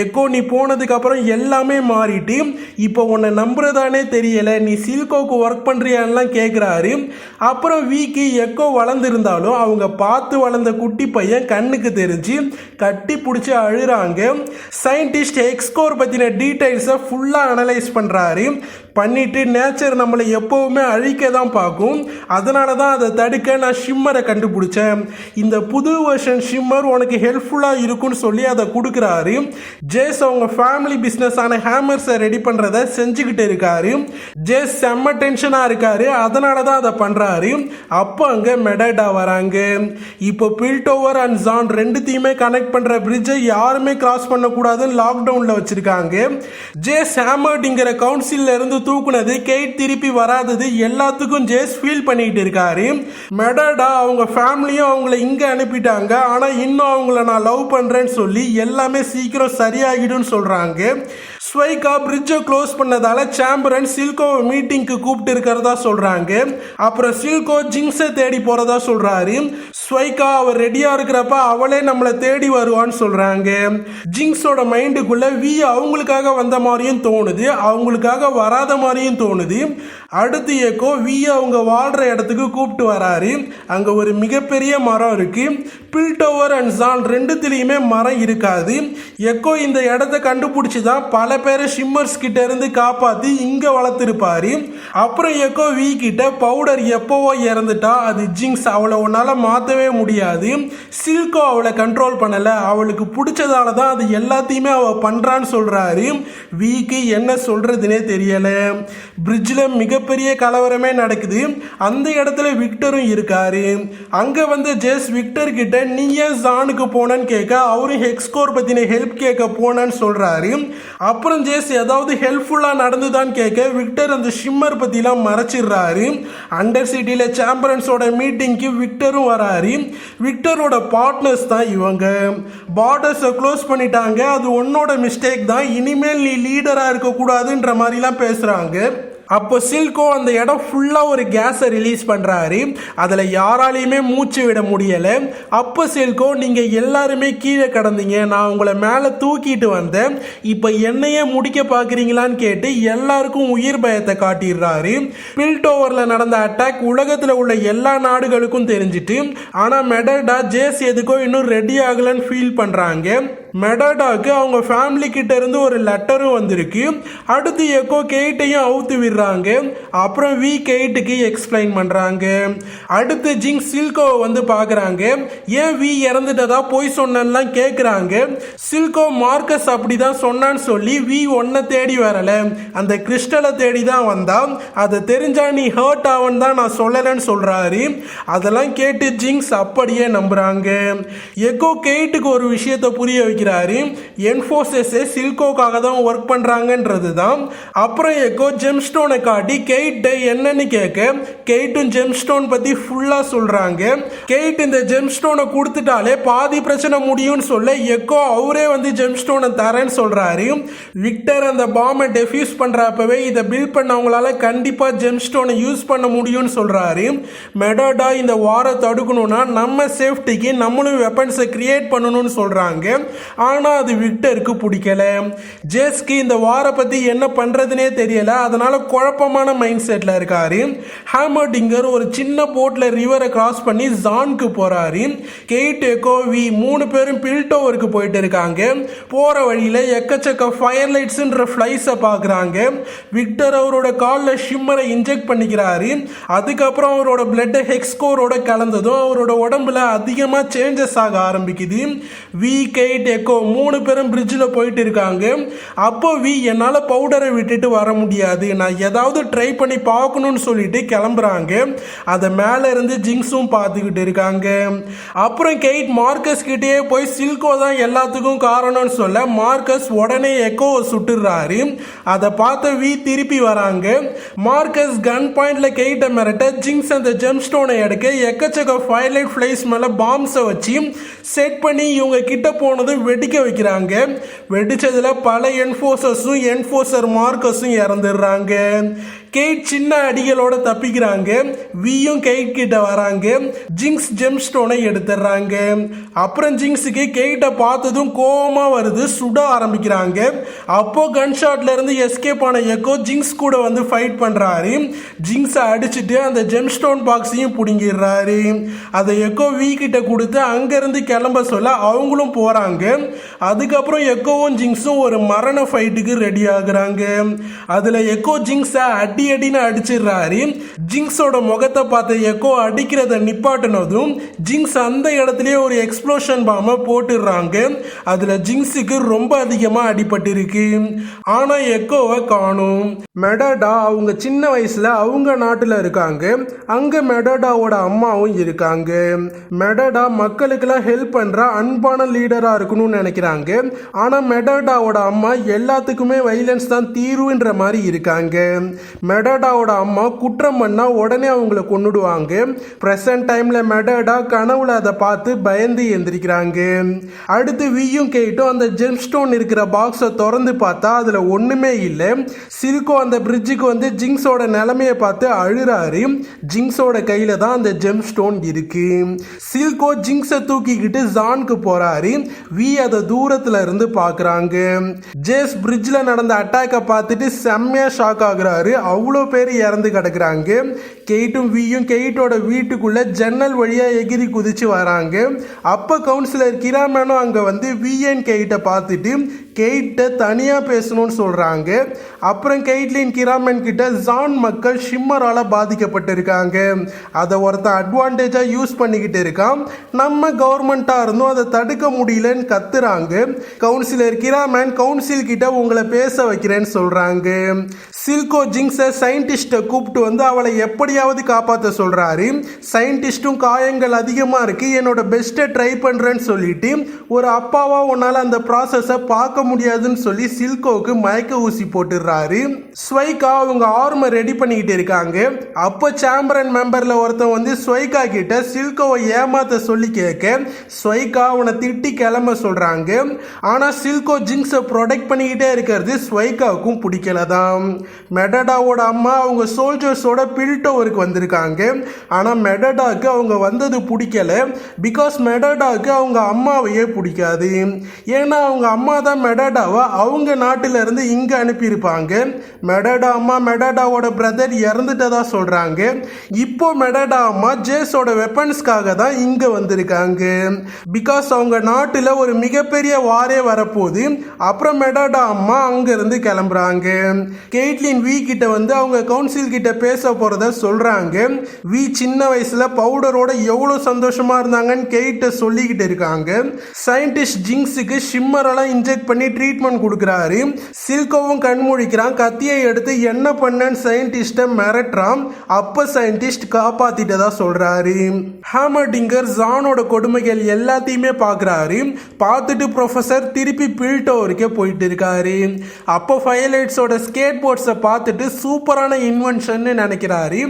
எக்கோ நீ போனதுக்கு அப்புறம் எல்லாமே மாறிட்டு இப்போ உன்னை நம்புறதானே தெரியல, நீ சில்கோக்கு ஒர்க் பண்றியான்லாம் கேட்குறாரு. அப்புறம் வீக்கு எக்கோ வளர்ந்துருந்தாலும் அவங்க பார்த்து வளர்ந்த குட்டி பையன் கண்ணுக்கு தெரிஞ்சு கட்டி பிடிச்சி அழுறாங்க. சயின்டிஸ்ட் எக்ஸ்கோர் பற்றின டீட்டெயில்ஸை ஃபுல்லாக அனலைஸ் பண்ணுறாரு. பண்ணிட்டு நேச்சர் நம்மளை எப்போவுமே அழிக்க தான் பார்க்கும். அதனால தான் அதை தடுக்க நான் ஷிம்மரை கண்டுபிடிச்சேன். இந்த புது வெர்ஷன் ஷிம்மர் உனக்கு ஹெல்ப்ஃபுல்லாக இருக்குன்னு சொல்லி அதை கொடுக்குறாரு. ஜேஸ் அவங்க ஃபேமிலி பிஸ்னஸ் ஆன ஹேமர்ஸை ரெடி பண்ணுறத செஞ்சுக்கிட்டு இருக்காரு. ஜேஸ் செம்ம டென்ஷனாக இருக்காரு. அதனால தான் அதை பண்ணுறாரு. அப்போ அங்கே மெடடா வராங்க. இப்போ பில்டோவர் அண்ட் ஜான் ரெண்டுத்தையுமே கனெக்ட் பண்ணுற பிரிட்ஜை யாருமே கிராஸ் பண்ணக்கூடாதுன்னு லாக்டவுனில் வச்சுருக்காங்க. ஜேஸ் ஹேமர்டிங்கிற கவுன்சிலில் இருந்து தூக்குனது, கெய்ட் திருப்பி வராதது எல்லாத்துக்கும் ஜேஸ் ஃபீல் பண்ணிட்டு இருக்காரு. மெடடா அவங்க ஃபேமிலியும் அவங்கள இங்க அனுப்பிட்டாங்க, ஆனா இன்னும் அவங்கள நான் லவ் பண்றேன்னு சொல்லி எல்லாமே சீக்கிரம் சரியாகிடும் சொல்றாங்க. ஸ்வைகா பிரிட்ஜை க்ளோஸ் பண்ணதால சாம்பரன் சில்கோவை மீட்டிங்க்கு கூப்பிட்டு இருக்கிறதா சொல்றாங்க. அப்புறம் சில்கோ ஜிங்ஸை தேடி போறதா சொல்றாரு. ஸ்வைகா அவர் ரெடியா இருக்கிறப்ப அவளே நம்மளை தேடி வருவான்னு சொல்றாங்க. ஜிங்ஸோட மைண்டுக்குள்ள வி அவங்களுக்காக வந்த மாதிரியும் தோணுது, அவங்களுக்காக வராத மாதிரியும் தோணுது. அடுத்து எக்கோ வி அவங்க வாழ்ற இடத்துக்கு கூப்பிட்டு வராரு. அங்க ஒரு மிகப்பெரிய மரம் இருக்கு. பில்டோவர் அண்ட் ஜான் ரெண்டுத்திலையுமே மரம் இருக்காது. எக்கோ இந்த இடத்த கண்டுபிடிச்சுதான் பல பேரை ஷிம்மர்ஸ் கிட்ட இருந்து காப்பாத்தி இங்க வளர்த்திருப்பாரு. அப்புறம் எக்கோ வி கிட்ட பவுடர் எப்பவோ இறந்துட்டா, அது ஜிங்ஸ், அவளை உன்னால மாத்தவே முடியாது. சில்கோ அவளை கண்ட்ரோல் பண்ணல, அவளுக்கு பிடிச்சதால தான் அது எல்லாத்தையுமே அவ பண்றான்னு சொல்றாரு. விக்கு என்ன சொல்றதுனே தெரியல. பிரிட்ஜில் மிகப்பெரிய கலவரமே நடக்குது. அந்த இடத்துல விக்டரும் இருக்காரு. அங்க வந்து ஜேஸ் விக்டர் கிட்ட நீ ஏன் ஜானுக்கு போனன்னு கேட்க, அவரும் ஹெக்ஸ்கோர் பத்தின ஹெல்ப் கேட்க போனன்னு சொல்றாரு. அப்புறம் ஜேஸ் ஏதாவது ஹெல்ப்ஃபுல்லா நடந்துதான்னு கேட்க விக்டர் அந்த ஷிம்மர் பத்திலாம் மறைச்சிடுறாரு. அண்டர் சிட்டியில சாம்பரன்ஸோட மீட்டிங்க்கு விக்டரும் வராரு. விக்டரோட பார்ட்னர்ஸ் தான் இவங்க. பார்டர்ஸை க்ளோஸ் பண்ணிட்டாங்க, அது உன்னோட மிஸ்டேக் தான், இனிமேல் நீ லீடரா இருக்க கூடாதுன்ற மாதிரிலாம் பேசுறாங்க. அப்போ சில்கோ அந்த இடம் ஃபுல்லாக ஒரு கேஸை ரிலீஸ் பண்ணுறாரு. அதில் யாராலையுமே மூச்சு விட முடியலை. அப்போ சில்கோ நீங்கள் எல்லாருமே கீழே கிடந்தீங்க, நான் உங்களை மேலே தூக்கிட்டு வந்தேன், இப்போ என்னையே முடிக்க பார்க்குறீங்களான்னு கேட்டு எல்லாருக்கும் உயிர் பயத்தை காட்டிடுறாரு. பில்டோவரில் நடந்த அட்டாக் உலகத்தில் உள்ள எல்லா நாடுகளுக்கும் தெரிஞ்சிட்டு, ஆனால் மெடடா ஜேஸ் எதுக்கோ இன்னும் ரெடி ஆகலன்னு ஃபீல் பண்ணுறாங்க. மெடடாக்கு அவங்க ஃபேமிலி கிட்ட இருந்து ஒரு லெட்டரும் வந்திருக்கு. அடுத்து எக்கோ கெய்ட்டையும் அவுத்து விடுறாங்க. அப்புறம் வி கெய்ட்டுக்கு எக்ஸ்பிளைன் பண்றாங்க. அடுத்து ஜிங் சில்கோவை வந்து பாக்குறாங்க. ஏன் வி இறந்துட்டதா போய் சொன்னலாம் கேக்குறாங்க. சில்கோ மார்க்கஸ் அப்படிதான் சொன்னான்னு சொல்லி வி ஒன்ன தேடி வரல, அந்த கிறிஸ்டலை தேடி தான் வந்தா, அதை தெரிஞ்சா நீ ஹர்ட் ஆவன்னு தான் நான் சொல்லலன்னு சொல்றாரு. அதெல்லாம் கேட்டு ஜிங்ஸ் அப்படியே நம்புறாங்க. எக்கோ கெய்ட்டுக்கு ஒரு விஷயத்தை புரிய வைக்க என்ஃபோர்சஸ் சில்கோக்காக தான் ஒர்க் பண்றாங்கன்றது தான். அப்புறம் எக்கோ ஜெம்ஸ்டோனை காட்டி கெய்ட் என்னன்னு கேட்க, கெய்ட்டும் ஜெம்ஸ்டோன் பத்தி ஃபுல்லா சொல்றாங்க. கெய்ட் இந்த ஜெம்ஸ்டோனை கொடுத்துட்டாலே பாதி பிரச்சனை முடியும்னு சொல்ல எக்கோ அவரே வந்து ஜெம்ஸ்டோனை தரேன்னு சொல்றாரு. விக்டர் அந்த பாம்பை டெஃப்யூஸ் பண்றப்பவே இதை பில்ட் பண்ணவங்களால கண்டிப்பா ஜெம்ஸ்டோனை யூஸ் பண்ண முடியும்னு சொல்றாரு. மெடடா இந்த வாரை தடுக்கணும்னா நம்ம சேஃப்டிக்கு நம்மளும் வெப்பன்ஸை கிரியேட் பண்ணணும்னு சொல்றாங்க. ஆனா அது விக்டருக்கு பிடிக்கல. ஜேஸ்க்கு இந்த வாரை பத்தி என்ன பண்றதுனே தெரியல, அதனால குழப்பமான மைண்ட் செட்ல இருக்காரு. ஹேமர்டிங்கர் ஒரு சின்ன போட்ல ரிவரை கிராஸ் பண்ணி ஜானுக்கு போறாரு. கெய்ட் எக்கோ வி 3 பேரும் பில்டோவருக்கு போயிட்டு இருக்காங்க. போற வழியில எக்கச்சக்க ஃபயர் லைட்ஸ்ன்ற ஃப்ளைஸை பாக்குறாங்க. விக்டர் அவரோட கால்ல ஷிம்மரை இன்ஜெக்ட் பண்ணிக்கிறாரு. அதுக்கப்புறம் அவரோட பிளட் ஹெக்ஸ்கோரோட கலந்ததும் அவரோட உடம்புல அதிகமா சேஞ்சஸ் ஆக ஆரம்பிக்குது. வி கெய்ட் எக்கோ 3 பேரும் பிரிட்ஜில் போயிட்டு இருக்காங்க. அப்போ வி என்னால் பவுடரை விட்டுட்டு வர முடியாது, நான் ஏதாவது ட்ரை பண்ணி பார்க்கணும்னு சொல்லிட்டு கிளம்புறாங்க. அதை மேலே இருந்து ஜிங்ஸும் பார்த்துக்கிட்டு இருக்காங்க. அப்புறம் கெய்ட் மார்க்கஸ் கிட்டே போய் சில்கோ தான் எல்லாத்துக்கும் காரணம்னு சொல்ல மார்க்கஸ் உடனே எக்கோவை சுட்டுறாரு. அதை பார்த்த வி திருப்பி வராங்க. மார்க்கஸ் கன் பாயிண்ட்ல கெய்ட்டை மிரட்ட ஜிங்ஸ் அந்த ஜெம்ஸ்டோனை எடுக்க எக்கச்சக்க ஃபயர்லைட் ஃப்ளைஸ் மேலே பாம்ஸை வச்சு செட் பண்ணி இவங்க கிட்ட போனதும் வெடிக்க வைக்கிறாங்க. வெடிச்சதுல பல என்ஃபோர்சர்ஸும் என்ஃபோர்சர் மார்க்கஸும் இறந்துடுறாங்க. கெய்ட் சின்ன அடிகளோட தப்பிக்கிறாங்க. வியும் கெய்ட் கிட்ட வராங்க. ஜிங்ஸ் ஜெம்ஸ்டோனை எடுத்துடுறாங்க. அப்புறம் ஜிங்ஸுக்கு கெய்ட்டை பார்த்ததும் கோவமா வருது, சுட ஆரம்பிக்கிறாங்க. அப்போ கன் ஷாட்ல இருந்து எஸ்கேப் ஆன எக்கோ ஜிங்ஸ் கூட வந்து ஃபைட் பண்றாரு. ஜிங்ஸை அடிச்சுட்டு அந்த ஜெம்ஸ்டோன் பாக்ஸையும் புடுங்கிடுறாரு. அதை எக்கோ வி கிட்ட கொடுத்து அங்கிருந்து கிளம்ப சொல்ல அவங்களும் போறாங்க. அதுக்கப்புறம் எக்கோவும் ஜிங்ஸும் ஒரு மரண ஃபைட்டுக்கு ரெடி ஆகுறாங்க. அதுல எக்கோ ஜிங்ஸை அடின்னு அடிச்சிடுறாரு. ஜிங்ஸோட முகத்தை பார்த்த எக்கோ அடிக்கிறத நிப்பாட்டினதும் ஜிங்ஸ் அந்த இடத்துலயே ஒரு எக்ஸ்ப்ளோஷன் பாம்பை போட்டுடுறாங்க. அதுல ஜிங்ஸுக்கு ரொம்ப அதிகமா அடிபட்டிருக்கு. ஆனா எக்கோவை காணும். மெடடா அவங்க சின்ன வயசுல அவங்க நாட்டுல இருக்காங்க. அங்க மெடடாவோட அம்மாவும் இருக்காங்க. மெடடா மக்களுக்கெல்லாம் ஹெல்ப் பண்ற அன்பான லீடரா இருக்கணும் பண்ணணும்னு நினைக்கிறாங்க. ஆனா மெடடாவோட அம்மா எல்லாத்துக்குமே வைலன்ஸ் தான் தீர்வுன்ற மாதிரி இருக்காங்க. மெடடாவோட அம்மா குற்றம் பண்ணா உடனே அவங்கள கொன்னுடுவாங்க. பிரசன்ட் டைம்ல மெடடா கனவுல அதை பார்த்து பயந்து எந்திரிக்கிறாங்க. அடுத்து வியும் கேட்டும் அந்த ஜெம்ஸ்டோன் இருக்கிற பாக்ஸை திறந்து பார்த்தா அதுல ஒண்ணுமே இல்லை. சில்கோ அந்த பிரிட்ஜுக்கு வந்து ஜிங்ஸோட நிலைமையை பார்த்து அழுறாரு. ஜிங்ஸோட கையில தான் அந்த ஜெம்ஸ்டோன் இருக்கு. சில்கோ ஜிங்ஸை தூக்கிக்கிட்டு ஜானுக்கு போறாரு. வி அதை தூரத்துல இருந்து பாக்குறாங்க. ஜேஸ் பிரிட்ஜ்ல நடந்த அட்டாக்கை பார்த்துட்டு செம்மையா ஷாக் ஆகுறாரு. அவ்வளோ பேர் இறந்து கிடக்குறாங்க. கெய்ட்டும் வியும் கெய்ட்டோட வீட்டுக்குள்ள ஜன்னல் வழியா எகிரி குதிச்சு வராங்க. அப்ப கவுன்சிலர் கிராமேனும் அங்க வந்து விஎன் கெய்ட்டை பார்த்துட்டு கெய்ட்டை தனியா பேசணும்னு சொல்றாங்க. அப்புறம் கெய்ட்லின் கிராமன் கிட்ட ஜான் மக்கள் ஷிம்மரால பாதிக்கப்பட்டிருக்காங்க, அதை ஒருத்தன் அட்வான்டேஜா யூஸ் பண்ணிக்கிட்டு இருக்கான், நம்ம கவர்மெண்டா இருந்தும் அதை தடுக்க முடியலன்னு கத்துறாங்க. கவுன்சிலர் கிராமன் கவுன்சில் கிட்ட உங்களை பேச வைக்கிறேன்னு சொல்றாங்க. சில்கோ ஜிங்ஸை சயின்டிஸ்ட்டை கூப்பிட்டு வந்து அவளை எப்படியாவது காப்பாற்ற சொல்றாரு. சயின்டிஸ்டும் காயங்கள் அதிகமா இருக்கு, என்னோட பெஸ்ட்டை ட்ரை பண்றேன்னு சொல்லிட்டு ஒரு அப்பாவா உன்னால அந்த ப்ராசஸை பார்க்க முடியாதுன்னு சொல்லி சில்கோவுக்கு மயக்க ஊசி போட்டுடுறாரு. ஸ்வைகா அவங்க ஆர்மை ரெடி பண்ணிக்கிட்டு இருக்காங்க. அப்போ சாம்பரன் மெம்பர்ல ஒருத்தன் வந்து ஸ்வைகா கிட்ட சில்கோவை ஏமாத்த சொல்லி கேட்க ஸ்வைகா அவனை திட்டி கிளம்ப சொல்றாங்க. ஆனா சில்கோ ஜிங்ஸை ப்ரொடெக்ட் பண்ணிக்கிட்டே இருக்கிறது ஸ்வைகாவுக்கும் பிடிக்கல தான். மெடடாவோட அம்மா அவங்க சோல்ஜர்ஸோட பில்டோவருக்கு வந்திருக்காங்க. ஆனா மெடடாக்கு அவங்க வந்தது பிடிக்கல. பிகாஸ் மெடடாக்கு அவங்க அம்மாவையே பிடிக்காது. ஏன்னா அவங்க அம்மா தான் மெடடாவை அவங்க நாட்டில இருந்து இங்க அனுப்பியிருப்பாங்க. மெடடா அம்மா மெடடாவோட பிரதர் இறந்துட்டதா சொல்றாங்க. இப்போ மெடடா அம்மா ஜேஸோட வெப்பன்ஸ்க்காக தான் இங்க வந்திருக்காங்க. பிகாஸ் அவங்க நாட்டில் ஒரு மிகப்பெரிய வாரே வரப்போகுது. அப்புறம் மெடடா அம்மா அங்க இருந்து கிளம்புறாங்க. கெய்ட்லின் வி கிட்ட வந்து அவங்க கவுன்சில் கிட்ட பேச போறத சொல்றாங்க. வி சின்ன வயசுல பவுடரோட எவ்வளவு சந்தோஷமா இருந்தாங்கன்னு கெய்ட்ட சொல்லிக்கிட்டு இருக்காங்க. சயின்டிஸ்ட் ஜிங்ஸுக்கு ஷிம்மரெல்லாம் இன்ஜெக்ட் பண்ணி ட்ரீட்மெண்ட் கொடுக்குறாரு. சில்கோவும் கண்மூழிக்கிறான். கத்தியை எடுத்து என்ன பண்ணன்னு சயின்டிஸ்ட மிரட்டுறான். அப்ப சயின்டிஸ்ட் காப்பாத்திட்டதா சொல்றாரு. ஹேமர்டிங்கர் ஜானோட கொடுமைகள் எல்லாத்தையுமே பார்க்குறாரு. பார்த்துட்டு ப்ரொஃபஸர் திருப்பி பில்டோவருக்கே போயிட்டு இருக்காரு. அப்போ ஃபயலைட்ஸோட ஸ்கேட் போர்ட்ஸை பார்த்துட்டு சூப்பரான இன்வென்ஷன் நினைக்கிறாரு.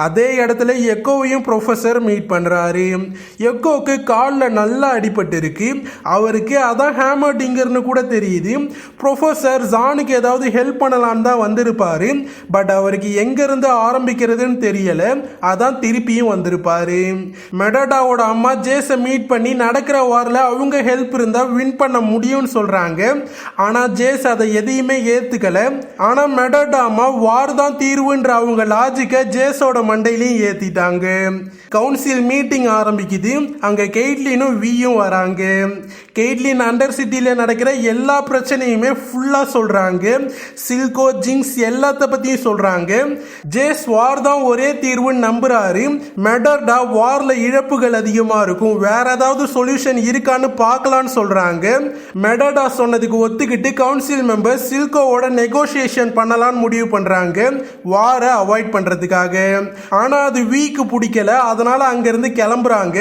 அதே இடத்துல எக்கோவையும் ப்ரொஃபஸர் மீட் பண்றாரு. எக்கோவுக்கு காலில் நல்லா அடிபட்டு இருக்கு. அவருக்கு அதான் ஹேமர்டிங்கர்னு கூட தெரியுது. ப்ரொஃபஸர் ஜானுக்கு ஏதாவது ஹெல்ப் பண்ணலான்னு தான் வந்திருப்பாரு. பட் அவருக்கு எங்கிருந்து ஆரம்பிக்கிறதுன்னு தெரியல. அதான் திருப்பியும் வந்திருப்பாரு. மெடடாவோட அம்மா ஜேஸை மீட் பண்ணி நடக்கிற வாரில் அவங்க ஹெல்ப் இருந்தா வின் பண்ண முடியும்னு சொல்றாங்க. ஆனா ஜேஸ் அதை எதையுமே ஏத்துக்கல. ஆனா மெடடா அம்மா வார் தான் தீர்வுன்ற அவங்க லாஜிக்கை ஜேஸோட மண்டையிலையும் ஏத்திட்டாங்க. கவுன்சில் மீட்டிங் ஆரம்பிக்குது. அங்க கெய்ட்லினும் வியும் வராங்க. கெய்ட்லின் அண்டர் சிட்டில நடக்கிற எல்லா பிரச்சனையுமே ஃபுல்லா சொல்றாங்க. சில்கோ ஜிங்ஸ் எல்லாத்த பத்தியும் சொல்றாங்க. ஜேஸ் வார் தான் ஒரே தீர்வுன்னு நம்புறாரு. மெடர்டா வார்ல இழப்புகள் அதிகமா இருக்கும், வேற ஏதாவது சொல்யூஷன் இருக்கான்னு பார்க்கலான்னு சொல்றாங்க. மெடர்டா சொன்னதுக்கு ஒத்துக்கிட்டு கவுன்சில் மெம்பர் சில்கோவோட நெகோசியேஷன் பண்ணலான்னு முடிவு பண்றாங்க, வாரை அவாய்ட் பண்றதுக்காக. ஆனா அது வீக்கு பிடிக்கல. அதனால அங்கிருந்து கிளம்புறாங்க.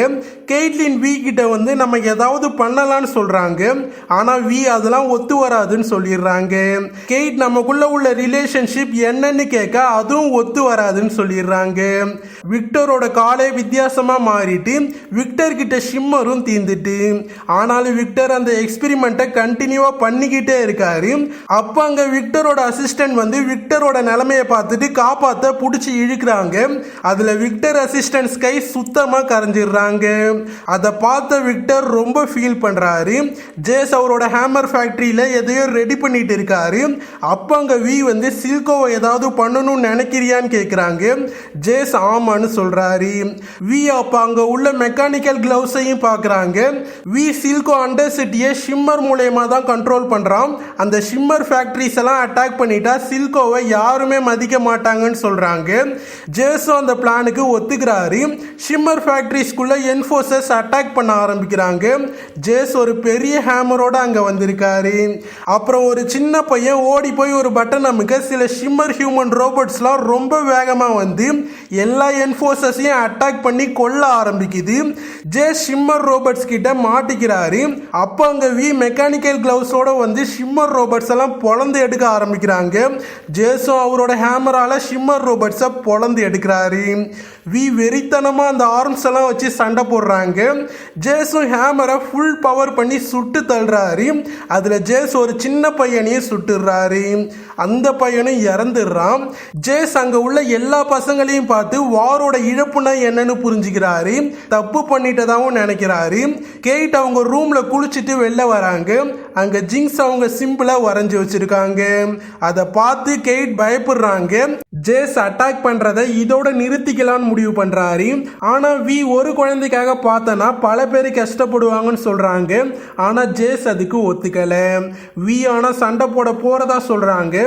கெய்ட்லின் வி கிட்ட வந்து நம்ம ஏதாவது பண்ணலாம்னு சொல்றாங்க. ஆனா வி அதெல்லாம் ஒத்து வராதுன்னு சொல்லிடுறாங்க. கெய்ட் நமக்குள்ள உள்ள ரிலேஷன்ஷிப் என்னன்னு கேட்க அதுவும் ஒத்து வராதுன்னு சொல்லிடுறாங்க. விக்டரோட காலே வித்தியாசமா மாறிட்டு விக்டர் கிட்ட ஷிம்மரும் தீந்துட்டு. ஆனாலும் விக்டர் அந்த எக்ஸ்பெரிமெண்ட்டை கண்டினியூவா பண்ணிக்கிட்டே இருக்காரு. அப்ப அங்க விக்டரோட அசிஸ்டன்ட் வந்து விக்டரோட நிலைமையை பார்த்துட்டு காப்பாத்த புடிச்சு இழுக்கிறாங்க. அதுல விக்டர் அசிஸ்டன்ட் கை சுத்தமா கரைஞ்சிடுறாங்க. அதை பார்த்த விக்டர் ரொம்ப ஃபீல் பண்றாரு. ஜேஸ் அவரோட ஹேமர் ஃபேக்டரியில எதையோ ரெடி பண்ணிட்டு இருக்காரு. அப்ப அங்க வி வந்து சில்கோவை ஏதாவது பண்ணணும்னு நினைக்கிறியான்னு கேட்கிறாங்க. ஜேஸ் ஆமான்னு சொல்றாரு. வி அப்ப அங்க உள்ள மெக்கானிக்கல் கிளவுஸையும் பார்க்கறாங்க. வி சில்கோ அண்டர் சிட்டியை ஷிம்மர் மூலமா தான் கண்ட்ரோல் பண்றான். அந்த ஷிம்மர் ஃபேக்டரிஸ் எல்லாம் அட்டாக் பண்ணிட்டா சில்கோவை யாருமே மதிக்க மாட்டாங்கன்னு சொல்றாங்க. ஜேஸும் அந்த பிளானுக்கு ஒத்துக்கிறாரு. ஷிம்மர் ஃபேக்டரிஸ்குள்ள என்ஃபோர்சர்ஸ் அட்டாக் பண்ண ஆரம்பிக்கிறாங்க. ஜேஸ் ஒரு பெரிய ஹேமரோட அங்க வந்திருக்காரு. அப்புறம் ஒரு சின்ன பையன் ஓடி போய் ஒரு பட்டன் அமுக்க சில ஷிம்மர் ஹியூமன் ரோபோட்ஸ்லாம் ரொம்ப வேகமா வந்து எல்லா என்ஃபோர்சர்ஸையும் அட்டாக் பண்ணி கொல்ல ஆரம்பிக்குது. ஜேஸ் ஷிம்மர் ரோபோட்ஸ் கிட்ட மாட்டிக்கிறாரு. அப்போ அங்க வி மெக்கானிக்கல் கிளவுஸோட வந்து ஷிம்மர் ரோபோட்ஸ் எல்லாம் பொளந்து எடுக்க ஆரம்பிக்கிறாங்க. ஜேஸும் அவரோட ஹேமரால ஷிம்மர் ரோபோட்ஸை பொளந்து எடுக்கிறாரு. வி வெறித்தனமா அந்த ஆர்ம்ஸ் எல்லாம் வச்சு சண்டை போடுறாங்க. ஜேஸும் ஹேமரை ஃபுல் பவர் பண்ணி சுட்டு தள்ளுறாரு. அதுல ஜேஸ் ஒரு சின்ன பையனையும் சுட்டுறாரு. அந்த பையனும் இறந்துடுறான். ஜேஸ் அங்க உள்ள எல்லா பசங்களையும் பார்த்து வாரோட இழப்புனா என்னன்னு புரிஞ்சுக்கிறாரு. தப்பு பண்ணிட்டதாவும் நினைக்கிறாரு. கேட் அவங்க ரூம்ல குளிச்சுட்டு வெளில வராங்க. அங்க ஜிங்ஸ் அவங்க சிம்பிளா வரைஞ்சி வச்சிருக்காங்க. அதை பார்த்து கேட் பயப்படுறாங்க. ஜேஸ் அட்டாக் பண்றதை இதோட நிறுத்திக்கலாம்னு முடிவு பண்றாரு. ஆனா வி ஒரு குழந்தைக்காக பார்த்தனா பல பேர் கஷ்டப்படுவாங்கன்னு சொல்றாங்க. ஆனா ஜேஸ் அதுக்கு ஒத்துக்கல. வி ஆனா சண்டை போட போறதா சொல்றாங்க.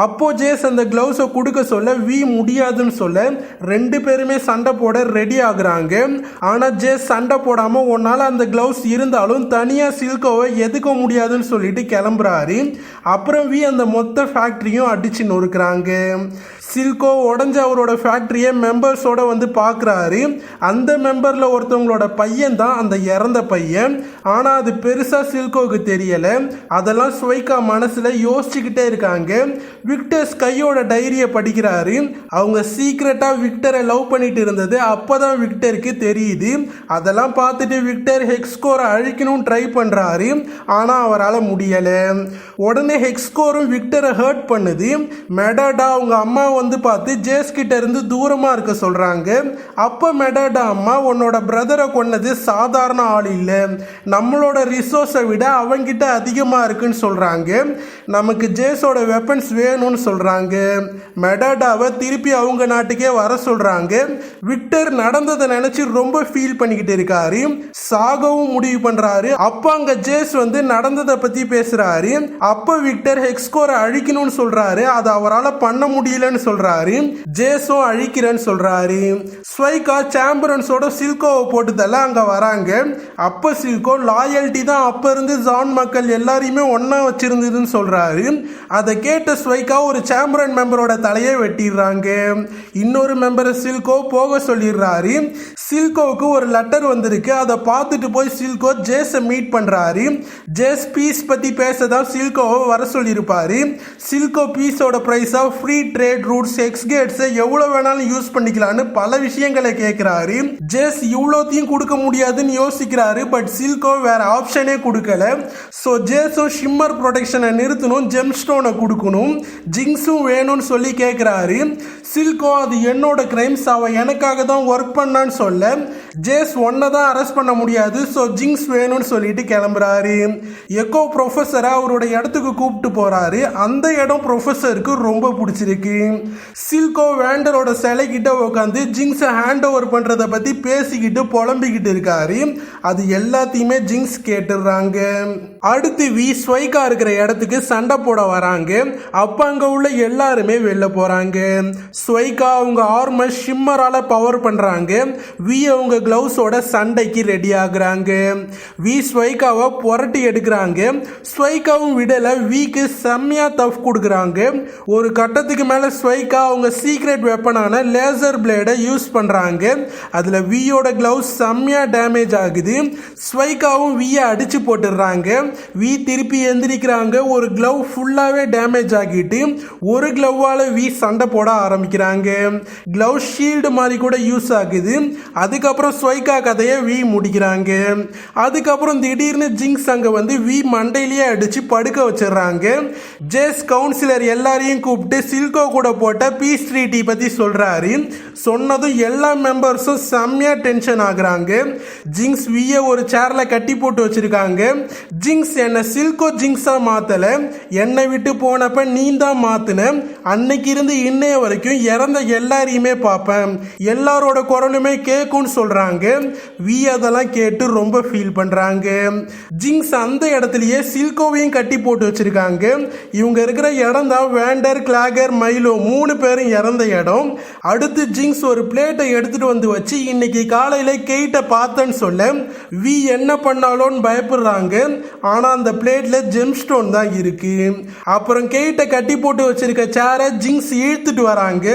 அப்போ ஜேஸ் அந்த கிளவுஸை கொடுக்க சொல்ல வி முடியாதுன்னு சொல்ல ரெண்டு பேருமே சண்டை போட ரெடி ஆகுறாங்க. ஆனா ஜேஸ் சண்டை போடாம உன்னால அந்த கிளவுஸ் இருந்தாலும் தனியா சில்கோவை எதுக்க முடியாதுன்னு சொல்லிட்டு கிளம்புறாரு. அப்புறம் வி அந்த மொத்த ஃபேக்டரியும் அடிச்சு நொறுக்குறாங்க. சில்கோ உடஞ்ச அவரோட ஃபேக்டரியை மெம்பர்ஸோட வந்து பார்க்குறாரு. அந்த மெம்பரில் ஒருத்தவங்களோட பையன் தான் அந்த இறந்த பையன். ஆனால் அது பெருசாக சில்கோவுக்கு தெரியலை. அதெல்லாம் ஸ்வைகா மனசில் யோசிச்சுக்கிட்டே இருக்காங்க. விக்டர் கையோட டைரியை படிக்கிறாரு. அவங்க சீக்ரெட்டாக விக்டரை லவ் பண்ணிட்டு இருந்தது அப்போ தான் விக்டருக்கு தெரியுது. அதெல்லாம் பார்த்துட்டு விக்டர் ஹெக்ஸ்கோரை அழிக்கணும்னு ட்ரை பண்ணுறாரு. ஆனால் அவரால் முடியலை. உடனே ஹெக்ஸ்கோரும் விக்டரை ஹர்ட் பண்ணுது. மெடாடா அவங்க அம்மா வந்து பார்த்து ஜேஸ் கிட்ட இருந்து தூரமா இருக்க சொல்றாங்க. அப்ப மெடாடா அம்மா உன்னோட பிரதரை கொன்னது சாதாரண ஆள் இல்ல, நம்மளோட ரிசோர்ஸை விட அவங்கிட்ட அதிகமா இருக்குன்னு சொல்றாங்க. நமக்கு ஜேஸோட வெப்பன்ஸ் வேணும்னு சொல்றாங்க. மெடாடாவை திருப்பி அவங்க நாட்டுக்கே வர சொல்றாங்க. விக்டர் நடந்ததை நினைச்சு ரொம்ப ஃபீல் பண்ணிக்கிட்டு இருக்காரு. சாகவும் முடிவு பண்றாரு. அப்ப அங்க ஜேஸ் வந்து நடந்ததை பத்தி பேசுறாரு. அப்ப விக்டர் ஹெக்ஸ்கோரை அழிக்கணும்னு சொல்றாரு. அது அவரால் பண்ண முடியலன்னு சொல்றாரு. ஜேஸும் அழிக்கிறேன்னு சொல்றாரு. ஸ்வைகா சாம்பரன்ஸோட சில்கோவை போட்டுதல்ல அங்க வராங்க. அப்ப சில்கோ லாயல்ட்டி தான் அப்ப இருந்து ஜான் மக்கள் எல்லாரையுமே ஒன்னா வச்சிருந்ததுன்னு சொல்றாரு. அதை கேட்ட ஸ்வைகா ஒரு சாம்பரன் மெம்பரோட தலையை வெட்டிடுறாங்க. இன்னொரு மெம்பரை சில்கோ போக சொல்லிடுறாரு. சில்கோவுக்கு ஒரு லெட்டர் வந்திருக்கு. அதை பார்த்துட்டு போய் சில்கோ ஜேஸை மீட் பண்றாரு. ஜேஸ் பீஸ் பத்தி பேசதான் சில்கோவை வர சொல்லியிருப்பாரு. சில்கோ பீஸோட பிரைஸா ஃப்ரீ ட்ரேட் ரூட்ஸ் எக்ஸ்கேட்ஸை எவ்வளவு வேணாலும் யூஸ் பண்ணிக்கலான்னு பல விஷயங்களை கேட்கிறாரு. ஜேஸ் இவ்வளோத்தையும் கொடுக்க முடியாதுன்னு யோசிக்கிறாரு. பட் சில்கோ வேற ஆப்ஷனே கொடுக்கல. ஸோ ஜேஸும் ஷிம்மர் ப்ரொடெக்ஷனை நிறுத்தணும், ஜெம் ஸ்டோனை கொடுக்கணும், ஜிங்ஸும் வேணும்னு சொல்லி கேட்கிறாரு. சில்கோ அது என்னோட கிரைம்ஸ், அவ எனக்காக தான் ஒர்க் பண்ணான்னு சொல்ல ஜேஸ் ஒன்னை தான் அரெஸ்ட் பண்ண முடியாது, ஸோ ஜிங்ஸ் வேணும்னு சொல்லிட்டு கிளம்புறாரு. எக்கோ ப்ரொஃபஸரை அவரோட இடத்துக்கு கூப்பிட்டு போறாரு. அந்த இடம் ப்ரொஃபஸருக்கு ரொம்ப பிடிச்சிருக்கு. சில்கோ வேண்டரோட சிலை கிட்ட உட்காந்து ஜிங்ஸை ஹேண்ட் ஓவர் பண்றதை பத்தி பேசிக்கிட்டு புலம்பிக்கிட்டு இருக்காரு. அது எல்லாத்தையுமே ஜிங்ஸ் கேட்டுடுறாங்க. அடுத்து வி ஸ்வைகா இருக்கிற இடத்துக்கு சண்டை போட வராங்க. அப்ப அங்க உள்ள எல்லாருமே வெளில போறாங்க. ஸ்வைகா அவங்க ஆர்மர் ஷிம்மரால பவர் பண்றாங்க. வி அவங்க கிளவுஸோட சண்டைக்கு ரெடி ஆகுறாங்க. வி ஸ்வைகாவை புரட்டி எடுக்கிறாங்க. ஸ்வைகாவும் விடல. விக்கு செம்மையா டஃப் கொடுக்குறாங்க. ஒரு கட்டத்துக்கு மேல ஸ்வைகா அவங்க சீக்ரெட் வெப்பனான லேசர் பிளேடை யூஸ் பண்றாங்க. அதுல வியோட கிளவுஸ் செம்மையா டேமேஜ் ஆகுது. ஸ்வைகாவும் வியை அடிச்சு போட்டுடுறாங்க. வி திருப்பி எந்திரிக்கிறாங்க. ஒரு கிளவ் ஃபுல்லாவே டேமேஜ் ஆகிட்டு ஒரு கிளவால வி சண்டை போட ஆரம்பிக்கிறாங்க. கிளவ் ஷீல்டு மாதிரி கூட யூஸ் ஆகுது. அதுக்கப்புறம் ஸ்வைகா கதையை வி முடிக்கிறாங்க. அதுக்கப்புறம் திடீர்னு ஜிங்ஸ் அங்க வந்து வி மண்டையிலேயே அடிச்சு படுக்க வச்சிடறாங்க. ஜேஸ் கவுன்சிலர் எல்லாரையும் கூப்பிட்டு சில்கோ கூட போட்ட பீஸ் ட்ரீட்டி பத்தி சொல்றாரு. சொன்னதும் எல்லா மெம்பர்ஸும் செம்மையா டென்ஷன் ஆகுறாங்க. ஜிங்ஸ் விய ஒரு சேர்ல கட்டி போட்டு வச்சிருக்காங்க. ஜிங்ஸ் என்ன சில்கோ ஜிங்ஸா மாத்தல, என்னை விட்டு போனப்ப நீ தான் மாத்துன, அன்னைக்கு இருந்து இன்னைய வரைக்கும் இறந்த எல்லாரையுமே பார்ப்பேன், எல்லாரோட குரலுமே கேட்கும்னு சொல்றாங்க. சொல்றாங்க. வி அதெல்லாம் கேட்டு ரொம்ப ஃபீல் பண்றாங்க. ஜிங்ஸ் அந்த இடத்துலயே சில்கோவையும் கட்டி போட்டு வச்சிருக்காங்க. இவங்க இருக்கிற இடம் தான் வேண்டர், கிளாகர், மைலோ 3 பேரும் இறந்த இடம். அடுத்து ஜிங்ஸ் ஒரு பிளேட்டை எடுத்துட்டு வந்து வச்சு இன்னைக்கு காலையில கெய்ட்டை பார்த்தேன்னு சொல்ல வி என்ன பண்ணாலும் பயப்படுறாங்க. ஆனா அந்த பிளேட்ல ஜெம்ஸ்டோன் தான் இருக்கு. அப்புறம் கெய்ட்டை கட்டி போட்டு வச்சிருக்க சேரை ஜிங்ஸ் இழுத்துட்டு வராங்க.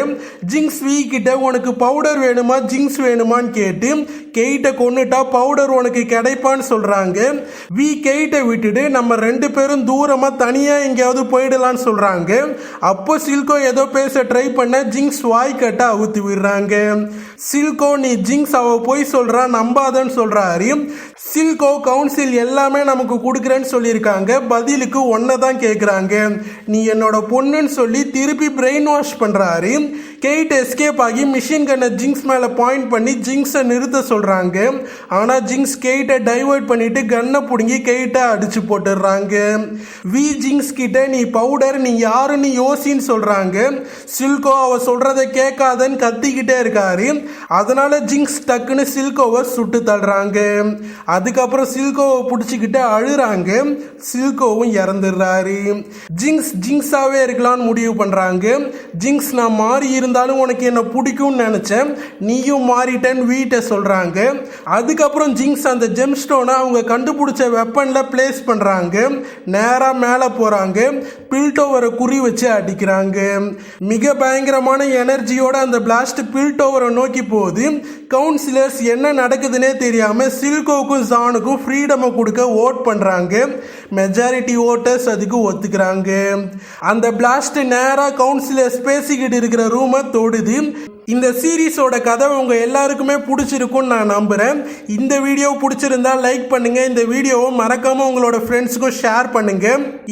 ஜிங்ஸ் வி கிட்ட உனக்கு பவுடர் வேணுமா ஜிங்ஸ் வேணுமான்னு கேட்டு கெய்ட்டை கொன்னுட்டா பவுடர் உனக்கு கிடைப்பான்னு சொல்றாங்க. வி கெய்ட்டை விட்டுட்டு நம்ம 2 பேரும் தூரமா தனியா எங்கேயாவது போயிடலான்னு சொல்றாங்க. அப்போ சில்கோ ஏதோ பேச ட்ரை பண்ண ஜிங்ஸ் வாய் கட்ட அவுத்து விடுறாங்க. சில்கோ நீ ஜிங்ஸ் அவ போய் சொல்றா நம்பாதன்னு சொல்றாரு. சில்கோ கவுன்சில் எல்லாமே நமக்கு கொடுக்குறேன்னு சொல்லியிருக்காங்க, பதிலுக்கு ஒன்னதான் கேட்குறாங்க, நீ என்னோட பொண்ணுன்னு சொல்லி திருப்பி பிரெயின் வாஷ் பண்றாரு. கெய்ட் எஸ்கேப் ஆகி மிஷின் கண்ணை ஜிங்ஸ் மேல பாயிண்ட் பண்ணி ஜிங்ஸை நிறுத்த சொல்றாங்க. ஆனா ஜிங்ஸ் கெய்ட்டை டைவர்ட் பண்ணிட்டு கன்னை புடுங்கி கெய்ட்டை அடிச்சு போட்டுடுறாங்க. வி ஜிங்ஸ் கிட்ட நீ பவுடர் நீ யாருன்னு யோசின்னு சொல்றாங்க. சில்கோ அவ சொல்றதை கேட்காதன்னு கத்திக்கிட்டே இருக்காரு. அதனால ஜிங்ஸ் டக்குன்னு சில்கோவை சுட்டு தள்ளுறாங்க. அதுக்கப்புறம் சில்கோவை பிடிச்சிக்கிட்டு அழுறாங்க. சில்கோவும் இறந்துடுறாரு. ஜிங்ஸ் ஜிங்ஸாவே இருக்கலாம்னு முடிவு பண்றாங்க. ஜிங்ஸ் நான் மாறி இருந்தாலும் உனக்கு என்ன பிடிக்கும்னு நினைச்சேன், நீயும் மாறிட்டேன்னு வீட்டை சொல்றாங்க. அதுக்கப்புறம் ஜிங்ஸ் அந்த ஜெம்ஸ்டோனை அவங்க கண்டுபிடிச்ச வெப்பன்ல பிளேஸ் பண்றாங்க. நேரா மேல போறாங்க. பில்டோவரை குறி வச்சு அடிக்கிறாங்க. மிக பயங்கரமான எனர்ஜியோட அந்த பிளாஸ்ட் பில்டோவரை நோக்கி போகுது. கவுன்சிலர்ஸ் என்ன நடக்குதுன்னே தெரியாம சில்கோவுக்கும் ஜானுக்கும் ஃப்ரீடமை கொடுக்க ஓட் பண்றாங்க. மெஜாரிட்டி ஓட்டர்ஸ் அதுக்கு ஒத்துக்கிறாங்க. அந்த பிளாஸ்ட் நேரா கவுன்சிலர்ஸ் பேசிக்கிட்டு இருக்கிற ரூமை தொடுது. இந்த சீரீஸோட கதை உங்க எல்லாருக்குமே பிடிச்சிருக்கும்னு நான் நம்புறேன். இந்த வீடியோ பிடிச்சிருந்தா லைக் பண்ணுங்க. இந்த வீடியோவை மறக்காம உங்களோட ஃப்ரெண்ட்ஸுக்கும் ஷேர் பண்ணுங்க.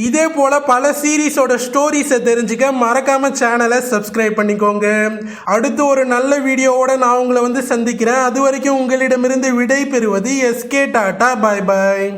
இதே போல பல சீரீஸோட ஸ்டோரிஸை தெரிஞ்சுக்க மறக்காம சேனலை சப்ஸ்கிரைப் பண்ணிக்கோங்க. அடுத்து ஒரு நல்ல வீடியோவோட நான் உங்களை வந்து சந்திக்கிறேன். அது வரைக்கும் உங்களிடமிருந்து விடை பெறுவது எஸ்கே டாடா. பாய் பாய்.